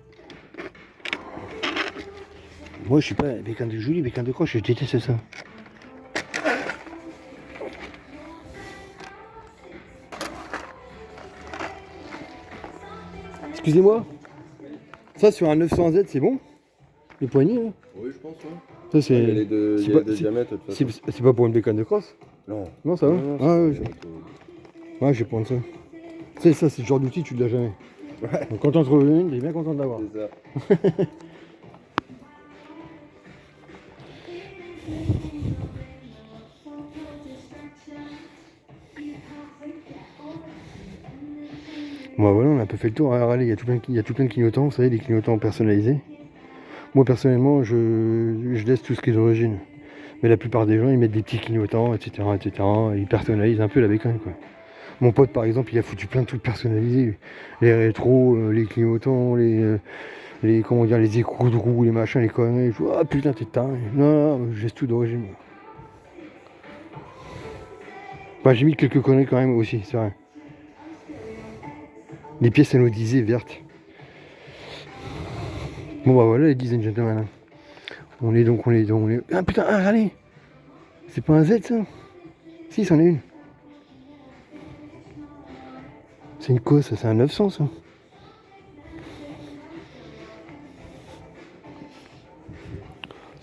Moi, je suis pas bécane de Julie, bécane de cross, je déteste ça. Excusez-moi. Ça, sur un 900Z, c'est bon? Les poignées, là? Oui, je pense, ouais. Ça, c'est. Il y a les deux, il y a les deux diamètres, de toute façon. C'est pas pour une bécane de cross? Non. Non, ça va? Non, Ah, ouais, c'est ouais, je vais prendre ça. C'est ça, c'est le genre d'outil, tu l'as jamais. Ouais. Donc, quand t'en trouves une, t'es bien content de l'avoir. C'est ça. Bon, voilà, on a un peu fait le tour. Alors, allez, il y a tout plein de clignotants, vous savez, des clignotants personnalisés. Moi, personnellement, je laisse tout ce qui est d'origine. Mais la plupart des gens, ils mettent des petits clignotants, etc., etc. Et ils personnalisent un peu la bécane, quoi. Mon pote, par exemple, il a foutu plein de trucs personnalisés. Les rétros, les clignotants, comment dire, les écrous de roue, les machins, les conneries. Je dis, ah putain, t'es taré. Non, je laisse tout d'origine, moi. Bah, j'ai mis quelques conneries quand même aussi, c'est vrai. Les pièces anodisées vertes. Bon bah voilà, les and gentlemen. On est donc. Ah putain, ah, allez. C'est pas un Z ça? Si, c'en est une. C'est une quoi ça? C'est un 900 ça?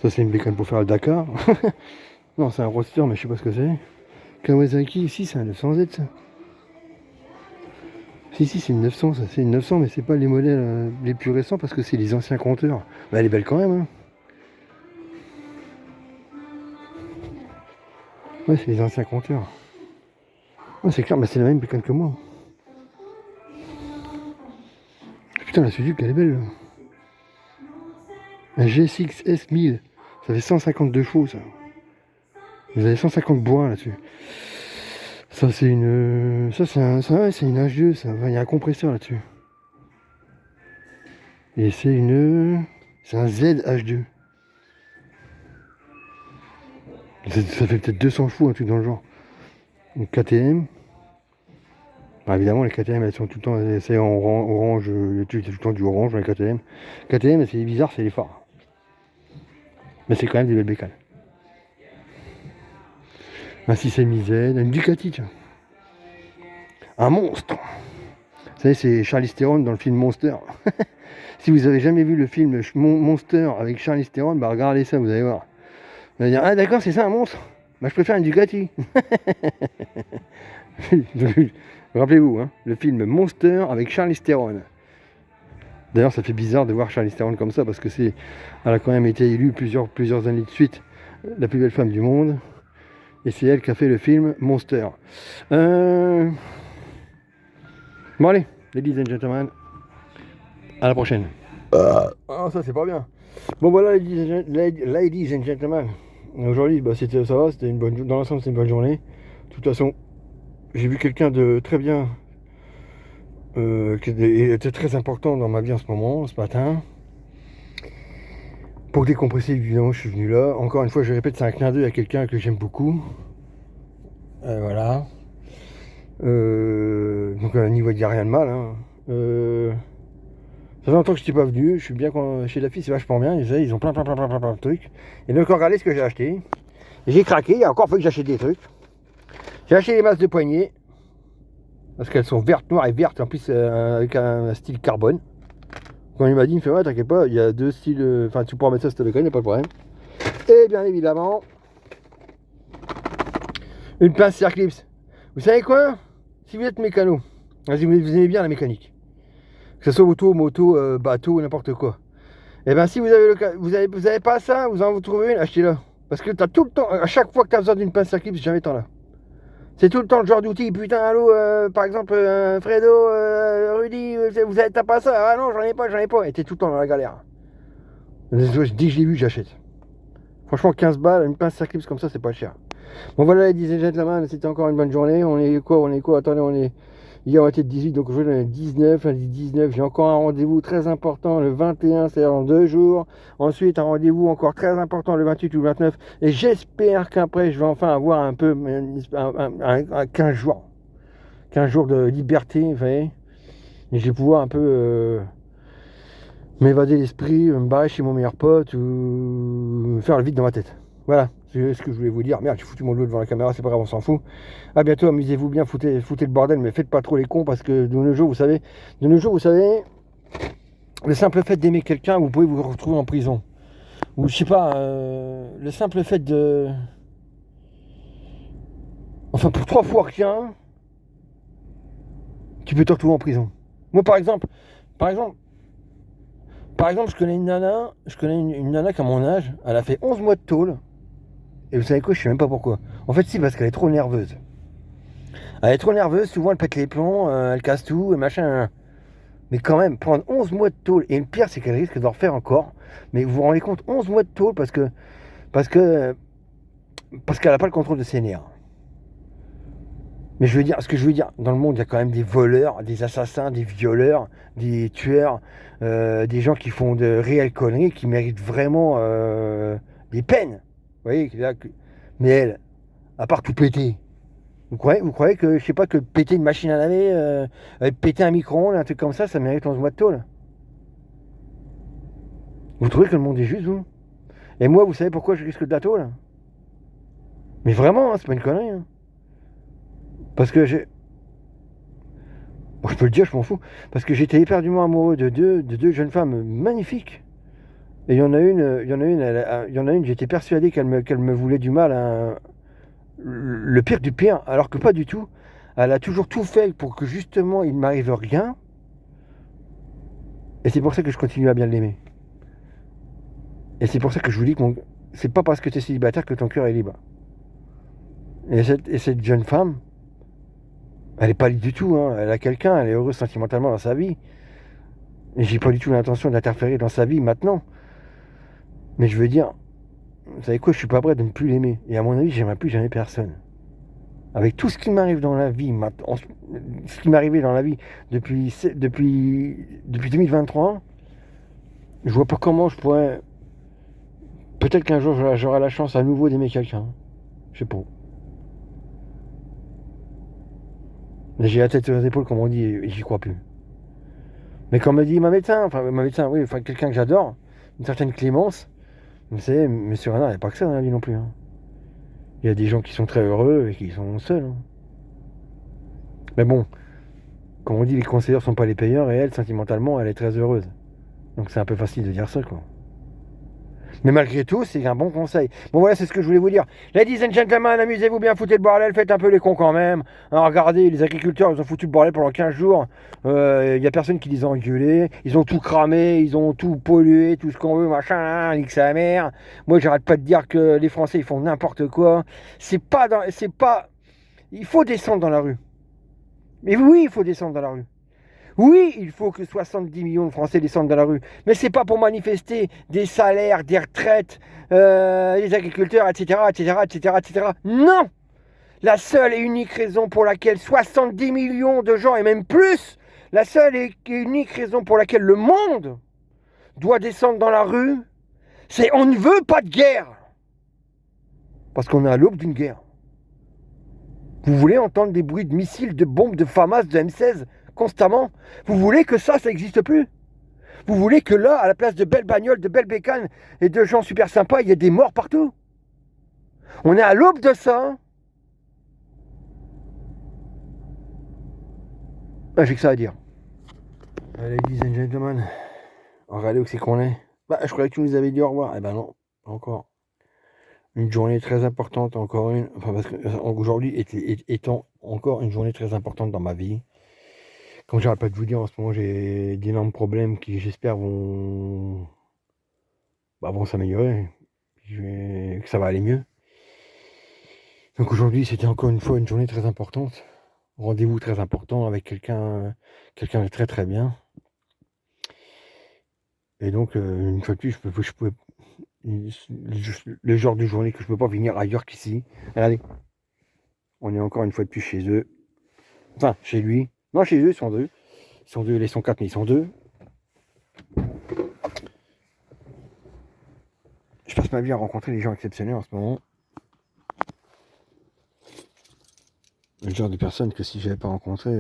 Ça c'est une bécane pour faire le Dakar. Non, c'est un roadster, mais je sais pas ce que c'est. Kawasaki, si c'est un 900Z ça. Si, c'est une 900 ça. C'est une 900, mais c'est pas les modèles les plus récents parce que c'est les anciens compteurs. Bah elle est belle quand même hein. Ouais, c'est les anciens compteurs. Ouais, c'est clair, mais c'est la même bécane que moi. Putain, la Suzuki, elle est belle. Là. Un GSX S1000. Ça fait 152 chevaux, ça. Vous avez 150 bois là-dessus. Ça, c'est une... Ça, c'est une H2, ça. Il y a un compresseur là-dessus. Et c'est une... C'est un ZH2. Ça fait peut-être 200 chevaux, un truc dans le genre. Une KTM. Alors évidemment, les KTM, elles sont tout le temps, c'est en orange, tout le temps du orange dans les KTM. KTM, c'est bizarre, c'est les phares. Mais c'est quand même des belles bécanes. Un 6 MZ, une Ducati, tiens. Un monstre. Vous savez, c'est Charlize Theron dans le film Monster. Si vous avez jamais vu le film Monster avec Charlize Theron, bah regardez ça, vous allez voir. Vous allez dire, ah d'accord, c'est ça un monstre. Bah je préfère une Ducati. Rappelez-vous, hein, le film Monster avec Charlize Theron. D'ailleurs, ça fait bizarre de voir Charlize Theron comme ça parce que elle a quand même été élue plusieurs années de suite la plus belle femme du monde. Et c'est elle qui a fait le film Monster. Bon allez, ladies and gentlemen, à la prochaine. Ah ça c'est pas bien. Bon voilà ladies and gentlemen. Aujourd'hui bah, ça va, c'était une bonne dans l'ensemble c'était une bonne journée. De toute façon, j'ai vu quelqu'un de très bien qui était très important dans ma vie en ce moment, ce matin. Pour décompresser, évidemment, je suis venu là. Encore une fois, je répète, c'est un clin d'œil à quelqu'un que j'aime beaucoup. Voilà. Donc, à niveau, il n'y a rien de mal. Hein. Ça fait longtemps que je n'étais pas venu. Je suis bien chez la fille, c'est vachement bien. Ils ont plein de trucs. Et donc, regardez ce que j'ai acheté. J'ai craqué. Il y a encore fallu que j'achète des trucs. J'ai acheté des masses de poignées. Parce qu'elles sont vertes, noires et vertes. En plus, avec un style carbone. Quand il m'a dit, il me fait ouais, t'inquiète pas, il y a deux styles. Enfin, tu pourras mettre ça si t'as le il n'y a pas de problème. Et bien évidemment, une pince Circlips. Vous savez quoi? Si vous êtes mécano, si vous aimez bien la mécanique, que ce soit auto, moto, bateau, n'importe quoi, et bien si vous avez pas ça, vous trouvez une, achetez-la. Parce que t'as tout le temps, à chaque fois que t'as besoin d'une pince Circlips, jamais t'en as. C'est tout le temps le genre d'outil, putain, allô, par exemple, Fredo, Rudy, t'as pas ça? Ah non, j'en ai pas. Et t'es tout le temps dans la galère. Dès que je l'ai vu, j'achète. Franchement, 15 balles, une pince Circlips comme ça, c'est pas cher. Bon voilà, les 10 gentlemen, c'était encore une bonne journée. On est quoi? Attendez, hier on était 18, donc aujourd'hui on est 19, lundi 19. J'ai encore un rendez-vous très important le 21, c'est dans 2 jours. Ensuite, un rendez-vous encore très important le 28 ou le 29. Et j'espère qu'après, je vais enfin avoir un peu, 15 jours. 15 jours de liberté, vous voyez. Et je vais pouvoir un peu m'évader l'esprit, me barrer chez mon meilleur pote ou faire le vide dans ma tête. Voilà, c'est ce que je voulais vous dire. Merde, j'ai foutu mon dos devant la caméra, c'est pas grave, on s'en fout. A bientôt, amusez-vous bien, foutez le bordel, mais faites pas trop les cons parce que de nos jours, vous savez, le simple fait d'aimer quelqu'un, vous pouvez vous retrouver en prison. Ou je sais pas, le simple fait de... Enfin, pour 3 fois rien, tu peux te retrouver en prison. Moi, par exemple, je connais une nana qui a mon âge, elle a fait 11 mois de tôle. Et vous savez quoi, je sais même pas pourquoi. En fait, si, parce qu'elle est trop nerveuse. Elle est trop nerveuse, souvent elle pète les plombs, elle casse tout, et machin. Mais quand même, prendre 11 mois de tôle, et le pire, c'est qu'elle risque d'en refaire encore. Mais vous vous rendez compte, 11 mois de tôle parce qu'elle n'a pas le contrôle de ses nerfs. Mais ce que je veux dire, dans le monde, il y a quand même des voleurs, des assassins, des violeurs, des tueurs, des gens qui font de réelles conneries, qui méritent vraiment des peines. Vous voyez, mais elle, à part tout péter, vous croyez que, je sais pas, que péter une machine à laver, péter un micro-ondes, un truc comme ça mérite 11 mois de tôle? Vous trouvez que le monde est juste, vous? Et moi, vous savez pourquoi je risque de la tôle? Mais vraiment, hein, c'est pas une connerie. Hein. Parce que bon, je peux le dire, je m'en fous. Parce que j'étais éperdument amoureux de deux jeunes femmes magnifiques. Et il y en a une, j'étais persuadé qu'elle me voulait du mal. Hein, le pire du pire, alors que pas du tout. Elle a toujours tout fait pour que justement il ne m'arrive rien. Et c'est pour ça que je continue à bien l'aimer. Et c'est pour ça que je vous dis que c'est pas parce que tu es célibataire que ton cœur est libre. Et cette jeune femme, elle est pas libre du tout. Hein. Elle a quelqu'un, elle est heureuse sentimentalement dans sa vie. Et j'ai pas du tout l'intention d'interférer dans sa vie maintenant. Mais je veux dire, vous savez quoi, je suis pas prêt de ne plus l'aimer. Et à mon avis, j'aimerais plus jamais personne. Avec tout ce qui m'arrive dans la vie, ce qui m'est arrivé dans la vie depuis 2023, je vois pas comment je pourrais... Peut-être qu'un jour, j'aurai la chance à nouveau d'aimer quelqu'un. Je sais pas. J'ai la tête sur les épaules, comme on dit, et j'y crois plus. Mais comme me dit ma médecin, oui, quelqu'un que j'adore, une certaine Clémence, vous savez, monsieur Renard, il n'y a pas que ça dans la vie non plus. Hein. Il y a des gens qui sont très heureux et qui sont seuls. Hein. Mais bon, comme on dit, les conseillers sont pas les payeurs, et elle, sentimentalement, elle est très heureuse. Donc c'est un peu facile de dire ça, quoi. Mais malgré tout, c'est un bon conseil. Bon voilà, c'est ce que je voulais vous dire. Ladies and gentlemen, amusez-vous bien, foutez le bordel, faites un peu les cons quand même. Hein, regardez, les agriculteurs, ils ont foutu le bordel pendant 15 jours. Il n'y a personne qui les a engueulés. Ils ont tout cramé, ils ont tout pollué, tout ce qu'on veut, machin, hein, nique sa mère. Moi, j'arrête pas de dire que les Français, ils font n'importe quoi. C'est pas... Il faut descendre dans la rue. Mais oui, il faut descendre dans la rue. Oui, il faut que 70 millions de Français descendent dans la rue. Mais c'est pas pour manifester des salaires, des retraites, les agriculteurs, etc., etc., etc., etc. Non! La seule et unique raison pour laquelle 70 millions de gens, et même plus, la seule et unique raison pour laquelle le monde doit descendre dans la rue, c'est on ne veut pas de guerre. Parce qu'on est à l'aube d'une guerre. Vous voulez entendre des bruits de missiles, de bombes, de FAMAS, de M16 constamment? Vous voulez que ça n'existe plus? Vous voulez que là, à la place de belles bagnoles, de belles bécanes et de gens super sympas, il y ait des morts partout? On est à l'aube de ça. Ah, j'ai que ça à dire. Ladies and gentlemen, regardez où c'est qu'on est. Bah, je croyais que tu nous avais dit au revoir. Eh ben non, pas encore. Une journée très importante, encore une. Enfin, parce que aujourd'hui étant encore une journée très importante dans ma vie. Comme j'arrête pas de vous dire, en ce moment, j'ai d'énormes problèmes qui, j'espère, vont s'améliorer. Que ça va aller mieux. Donc aujourd'hui, c'était encore une fois une journée très importante. Rendez-vous très important avec quelqu'un de très très bien. Et donc, une fois de plus, je pouvais le genre de journée que je peux pas venir ailleurs qu'ici. Regardez, on est encore une fois de plus chez eux. Enfin, chez lui. Non, chez eux, ils sont deux. Ils sont deux, ils sont quatre, mais ils sont deux. Je passe ma vie à rencontrer des gens exceptionnels en ce moment. Le genre de personnes que si je n'avais pas rencontré,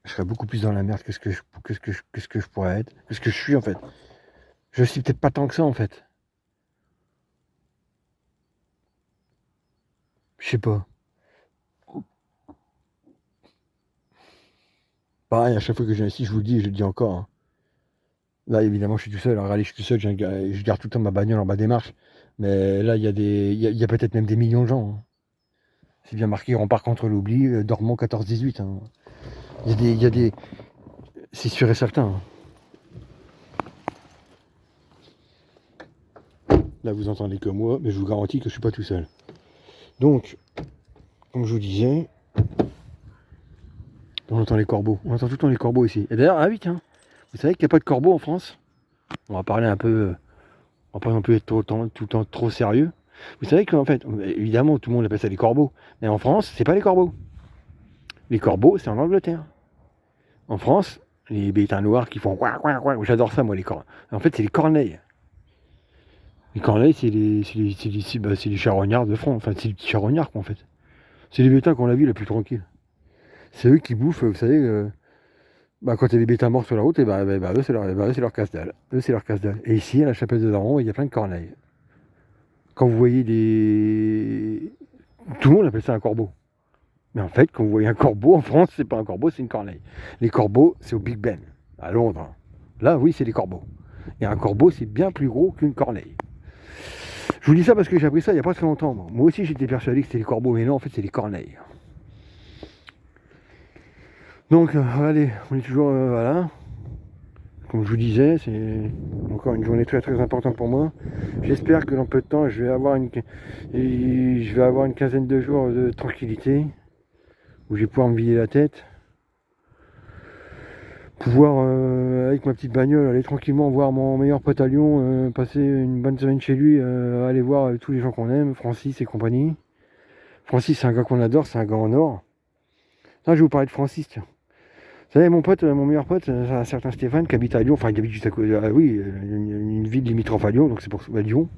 je serais beaucoup plus dans la merde que ce que je pourrais être, que ce que je suis en fait. Je suis peut-être pas tant que ça en fait. Je sais pas. Pareil, à chaque fois que je viens ici, je vous le dis et je le dis encore. Hein. Là, évidemment, je suis tout seul. Alors, allez, je suis tout seul, je garde tout le temps ma bagnole en bas des marches. Mais là, il y a peut-être même des millions de gens. Hein. C'est bien marqué, on part contre l'oubli, Dormont 14-18. Hein. Il y a des... C'est sûr et certain. Hein. Là, vous entendez que moi, mais je vous garantis que je suis pas tout seul. Donc, comme je vous disais, on entend les corbeaux. On entend tout le temps les corbeaux ici. Et d'ailleurs, ah oui, tiens, vous savez qu'il n'y a pas de corbeaux en France? On va parler un peu... On va pas non plus être tout le temps trop sérieux. Vous savez qu'en fait, évidemment, tout le monde appelle ça les corbeaux. Mais en France, c'est pas les corbeaux. Les corbeaux, c'est en Angleterre. En France, les bétins noirs qui font quoi. J'adore ça, moi, les corbeaux. En fait, c'est les corneilles. Les corneilles, c'est les charognards de front. Enfin, c'est les petits charognards, quoi, en fait. C'est les bétins qu'on a vus les plus tranquilles. C'est eux qui bouffent, vous savez, quand il y a des bétins morts sur la route, eux, c'est leur casse-dalle. Eux, c'est leur casse-dalle. Et ici, à la chapelle de Daron, il y a plein de corneilles. Quand vous voyez des... Tout le monde appelle ça un corbeau. Mais en fait, quand vous voyez un corbeau, en France, c'est pas un corbeau, c'est une corneille. Les corbeaux, c'est au Big Ben, à Londres. Là, oui, c'est des corbeaux. Et un corbeau, c'est bien plus gros qu'une corneille. Je vous dis ça parce que j'ai appris ça il n'y a pas très longtemps. Moi aussi, j'étais persuadé que c'était les corbeaux, mais non, en fait, c'est les corneilles. Donc, allez, on est toujours, voilà. Comme je vous disais, c'est encore une journée très très importante pour moi. J'espère que dans peu de temps, je vais avoir une quinzaine de jours de tranquillité, où je vais pouvoir me vider la tête, pouvoir avec ma petite bagnole aller tranquillement voir mon meilleur pote à Lyon, passer une bonne semaine chez lui, aller voir tous les gens qu'on aime, Francis et compagnie. Francis, c'est un gars qu'on adore, c'est un gars en or. Là, je vais vous parler de Francis, tiens. Vous savez, mon meilleur pote, un certain Stéphane, qui habite à Lyon, enfin qui habite juste à côté, une ville limitrophe à Lyon, donc c'est pour ça, à Lyon.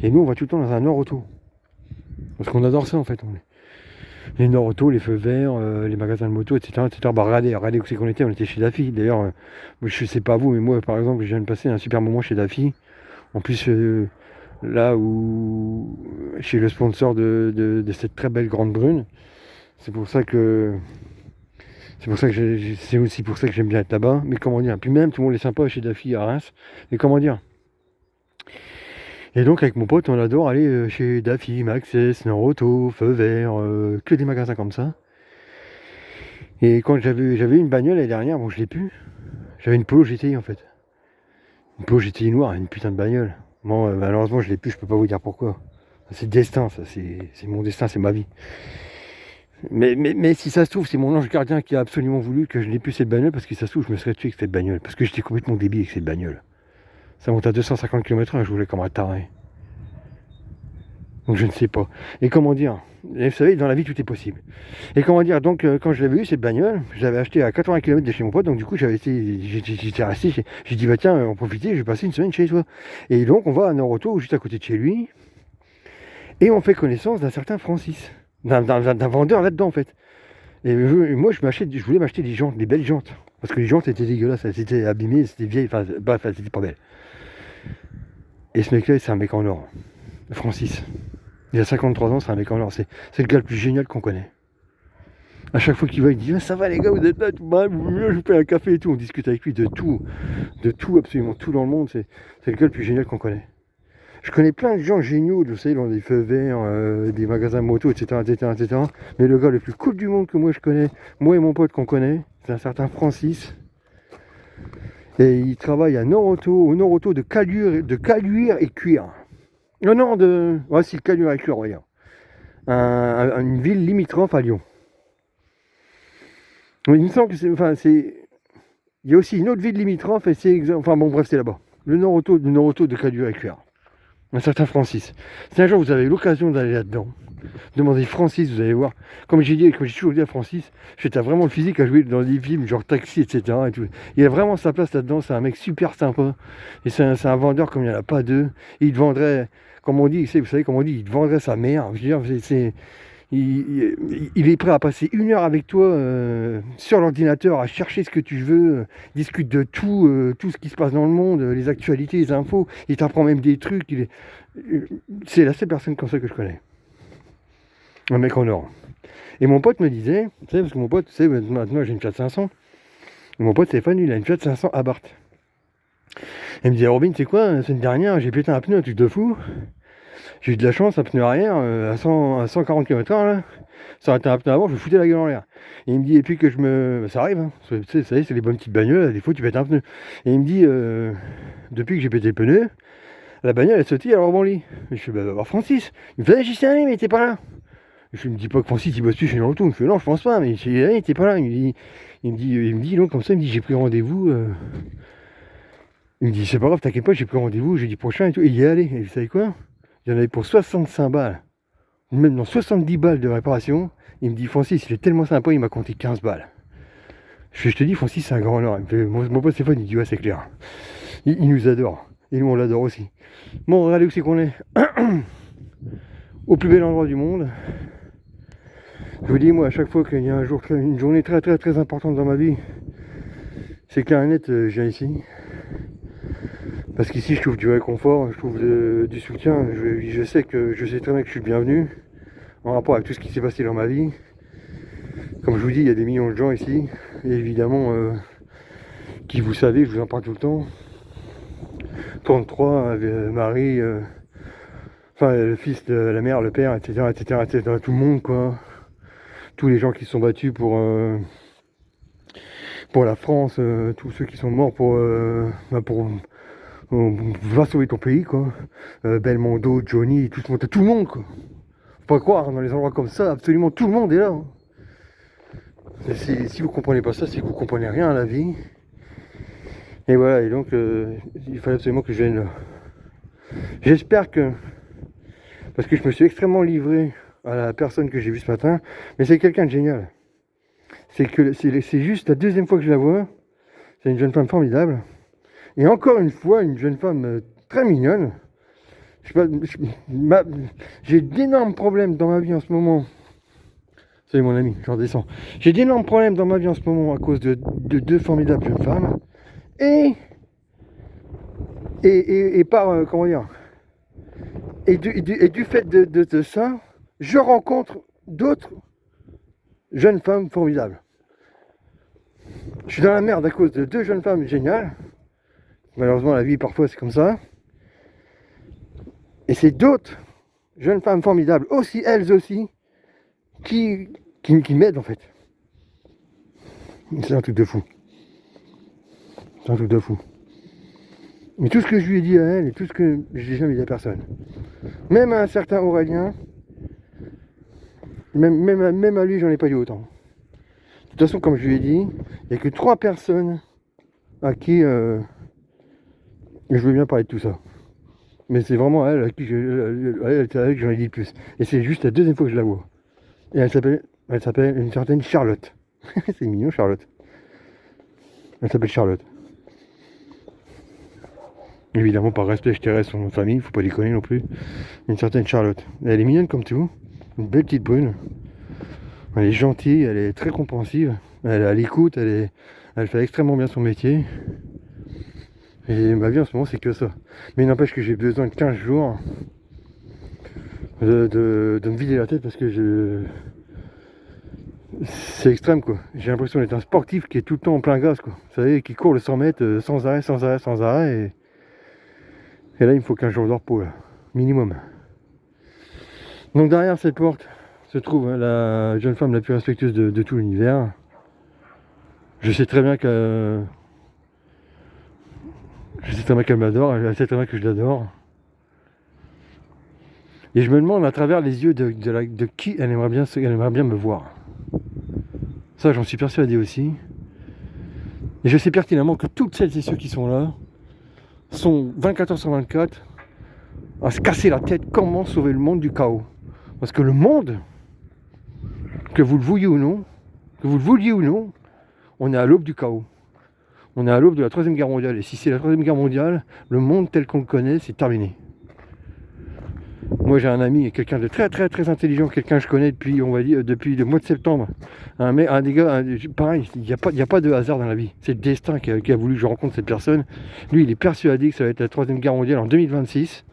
Et nous, on va tout le temps dans un nord auto. Parce qu'on adore ça, en fait. les Nord-Auto, les feux verts, les magasins de moto, etc. etc. Bah, regardez où c'est qu'on était, on était chez Daffy. D'ailleurs, je sais pas vous, mais moi, par exemple, je viens de passer un super moment chez Daffy. En plus, là où chez le sponsor de cette très belle grande brune. C'est pour ça que c'est aussi pour ça que j'aime bien être là-bas. Mais comment dire, puis même tout le monde est sympa chez Daffy à Reims. Et comment dire. Et donc avec mon pote, on adore aller chez Daffy, Maxès, Nord-Auto, Feu Vert, que des magasins comme ça. Et quand j'avais une bagnole l'année dernière, bon je l'ai plus. J'avais une Polo GTI en fait. Une Polo GTI noire, une putain de bagnole. Bon malheureusement je l'ai plus, je peux pas vous dire pourquoi. C'est le destin, ça, c'est mon destin, c'est ma vie. Mais si ça se trouve, c'est mon ange gardien qui a absolument voulu que je n'ai plus cette bagnole parce que ça se trouve, je me serais tué avec cette bagnole. Parce que j'étais complètement débile avec cette bagnole. Ça monte à 250 km/h, je voulais comme un taré. Donc je ne sais pas. Et comment dire, et vous savez, dans la vie, tout est possible. Et comment dire, donc quand je l'avais eu, cette bagnole, je l'avais achetée à 80 km de chez mon pote, donc du coup, j'étais resté, j'ai dit, bah tiens, on profiter, je vais passer une semaine chez toi. Et donc, on va à Nord-Auto, juste à côté de chez lui, et on fait connaissance d'un certain Francis, d'un vendeur là-dedans, en fait. Et moi, je voulais m'acheter des jantes, des belles jantes. Parce que les jantes étaient dégueulasses, elles étaient abîmées, c'était vieilles, enfin, bref, elles étaient pas belles. Et ce mec-là, c'est un mec en or. Francis. Il a 53 ans, c'est un mec en or. C'est le gars le plus génial qu'on connaît. À chaque fois qu'il va, il dit ah, ça va les gars, vous êtes là, tout mal, je vous paye un café et tout. On discute avec lui de tout, absolument tout dans le monde. C'est le gars le plus génial qu'on connaît. Je connais plein de gens géniaux, vous savez, dans des feux verts, des magasins moto, etc., etc., etc. Mais le gars le plus cool du monde que moi je connais, moi et mon pote qu'on connaît, c'est un certain Francis. Et il travaille à Nord-Auto, au Nord-Auto de Caluire et Cuire. Non, ouais, si, Caluire et Cuire, regarde. Une ville limitrophe à Lyon. Il me semble que c'est. Il y a aussi une autre ville limitrophe et c'est. Enfin bon, bref, c'est là-bas. Le Nord-Auto de Caluire et Cuire. Un certain Francis. Si un jour vous avez l'occasion d'aller là-dedans, demandez Francis, vous allez voir. Comme j'ai toujours dit à Francis, t'as vraiment le physique à jouer dans des films, genre Taxi, etc. Et tout. Il a vraiment sa place là-dedans, c'est un mec super sympa. Et c'est un vendeur comme il n'y en a pas deux. Il te vendrait, comme on dit, vous savez comment on dit, il te vendrait sa mère. Je veux dire, il est prêt à passer 1 heure avec toi sur l'ordinateur, à chercher ce que tu veux, discute de tout, tout ce qui se passe dans le monde, les actualités, les infos, il t'apprend même des trucs. C'est la seule personne comme ça que je connais. Un mec en or. Et mon pote me disait, tu sais, parce que mon pote, tu sais, maintenant j'ai une Fiat 500, et mon pote Stéphane, il a une Fiat 500 Abarth. Il me disait, Robin, tu sais quoi, la semaine dernière, j'ai pété un pneu, un truc de fou. J'ai eu de la chance, un pneu arrière à 140 km/h là. Ça aurait été un pneu avant, je me foutais la gueule en l'air. Et il me dit, et puis que ça arrive, hein. Tu sais, ça y est, c'est les bonnes petites bagnoles, des fois tu pètes un pneu. Et il me dit, depuis que j'ai pété le pneu, la bagnole elle sautille, elle rebondit. Et je fais, bah va voir Francis. Il me fait, j'y sais rien, mais t'es pas là. Et je me dis pas que Francis il bosse plus chez Nord-Auto. Je fais, non, je pense pas, mais il était pas là. Il me dit, donc comme ça, il me dit, j'ai pris rendez-vous. Il me dit, c'est pas grave, t'inquiète pas, j'ai pris rendez-vous jeudi prochain et tout. Et il y est allé. Et vous savez quoi? Il y en avait pour 65 balles, même dans 70 balles de réparation. Il me dit, Francis, il est tellement sympa, il m'a compté 15 balles. Je te dis, Francis, c'est un grand honneur. Mon pote Stéphane, il dit, ouais, c'est clair. Il nous adore. Et nous, on l'adore aussi. Bon, regardez où c'est qu'on est. Au plus bel endroit du monde. Je vous dis, moi, à chaque fois qu'il y a une journée très, très, très importante dans ma vie, c'est clair et net, je viens ici. Parce qu'ici je trouve du réconfort, je trouve du soutien, je sais très bien que je suis le bienvenu en rapport avec tout ce qui s'est passé dans ma vie. Comme je vous dis, il y a des millions de gens ici, et évidemment qui vous savez, je vous en parle tout le temps. 33, Marie, enfin le fils de la mère, le père, etc., etc., etc., tout le monde quoi. Tous les gens qui se sont battus pour la France, tous ceux qui sont morts pour va sauver ton pays quoi. Belmondo, Johnny, tout le monde quoi. Faut pas croire, dans les endroits comme ça, absolument tout le monde est là. Hein. Si vous comprenez pas ça, c'est que vous comprenez rien à la vie. Et voilà, et donc il fallait absolument que je vienne là. J'espère que, parce que je me suis extrêmement livré à la personne que j'ai vue ce matin, mais c'est quelqu'un de génial. C'est juste la deuxième fois que je la vois. C'est une jeune femme formidable. Et encore une fois, une jeune femme très mignonne. J'ai d'énormes problèmes dans ma vie en ce moment. Salut mon ami, je redescends. J'ai d'énormes problèmes dans ma vie en ce moment à cause de deux formidables jeunes femmes. Et par, comment dire, et du fait de ça, je rencontre d'autres jeunes femmes formidables. Je suis dans la merde à cause de deux jeunes femmes géniales. Malheureusement, la vie, parfois, c'est comme ça. Et c'est d'autres jeunes femmes formidables, aussi elles aussi, qui m'aident en fait. C'est un truc de fou. C'est un truc de fou. Mais tout ce que je lui ai dit à elle et tout ce que j'ai jamais dit à personne. Même à un certain Aurélien, même à lui, j'en ai pas dit autant. De toute façon, comme je lui ai dit, il n'y a que 3 personnes à qui je veux bien parler de tout ça. Mais c'est vraiment elle à qui j'en ai dit le plus. Et c'est juste la deuxième fois que je la vois. Et elle s'appelle une certaine Charlotte. C'est mignon, Charlotte. Elle s'appelle Charlotte. Évidemment, par respect, je tairai son nom de famille, faut pas déconner non plus. Une certaine Charlotte. Elle est mignonne comme tout. Une belle petite brune. Elle est gentille, elle est très compréhensive. Elle est à l'écoute, elle fait extrêmement bien son métier. Et ma vie en ce moment, c'est que ça. Mais il n'empêche que j'ai besoin de 15 jours de me vider la tête parce que c'est extrême quoi. J'ai l'impression d'être un sportif qui est tout le temps en plein gaz quoi. Vous savez, qui court le 100 mètres sans arrêt. Et là, il me faut 15 jours de repos là. Minimum. Donc derrière cette porte se trouve la jeune femme la plus respectueuse de tout l'univers. Je sais très bien qu'elle m'adore, elle sait très bien que je l'adore. Et je me demande à travers les yeux de qui elle aimerait bien me voir. Ça, j'en suis persuadé aussi. Et je sais pertinemment que toutes celles et ceux qui sont là sont 24 heures sur 24 à se casser la tête comment sauver le monde du chaos. Parce que le monde, que vous le vouliez ou non, on est à l'aube du chaos. On est à l'aube de la 3e guerre mondiale. Et si c'est la 3e guerre mondiale, le monde tel qu'on le connaît, c'est terminé. Moi j'ai un ami, quelqu'un de très très très intelligent, quelqu'un que je connais depuis, on va dire, depuis le mois de septembre. Un des gars, pareil, il n'y a pas de hasard dans la vie. C'est le destin qui a voulu que je rencontre cette personne. Lui, il est persuadé que ça va être la 3e guerre mondiale en 2026.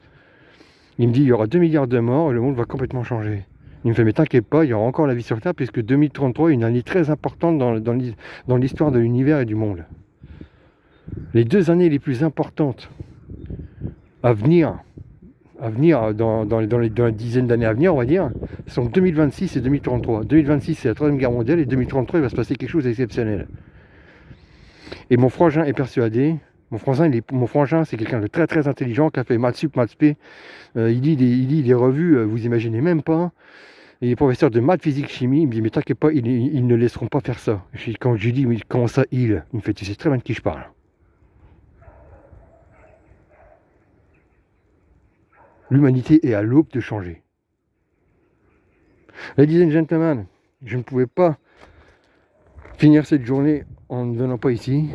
Il me dit, il y aura 2 milliards de morts et le monde va complètement changer. Il me fait, mais t'inquiète pas, il y aura encore la vie sur Terre, puisque 2033 est une année très importante dans l'histoire de l'univers et du monde. Les 2 années les plus importantes à venir dans la dizaine d'années à venir, on va dire, sont 2026 et 2033. 2026, c'est la 3e guerre mondiale, et 2033, il va se passer quelque chose d'exceptionnel. Et mon frangin est persuadé. Mon frangin, c'est quelqu'un de très très intelligent, qui a fait maths sup, maths spé. Il lit des revues, vous imaginez même pas. Il est professeur de maths, physique, chimie. Il me dit, mais t'inquiète pas, ils ne laisseront pas faire ça. Quand je lui dis, mais comment ça, il me fait, tu sais très bien de qui je parle. L'humanité est à l'aube de changer. Ladies and gentlemen, je ne pouvais pas finir cette journée en ne venant pas ici.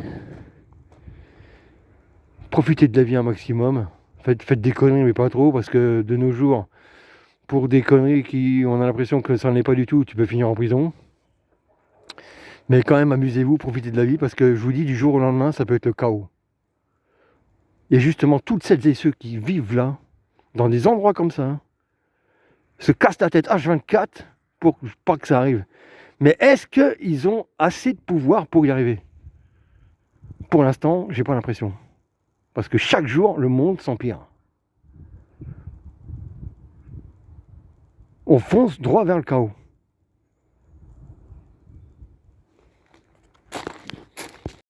Profitez de la vie un maximum. Faites des conneries, mais pas trop, parce que de nos jours, pour des conneries qui on a l'impression que ça n'en est pas du tout, tu peux finir en prison. Mais quand même, amusez-vous, profitez de la vie, parce que je vous dis, du jour au lendemain, ça peut être le chaos. Et justement, toutes celles et ceux qui vivent là, dans des endroits comme ça, se cassent la tête H24 pour pas que ça arrive. Mais est-ce qu'ils ont assez de pouvoir pour y arriver? Pour l'instant, j'ai pas l'impression. Parce que chaque jour, le monde s'empire. On fonce droit vers le chaos.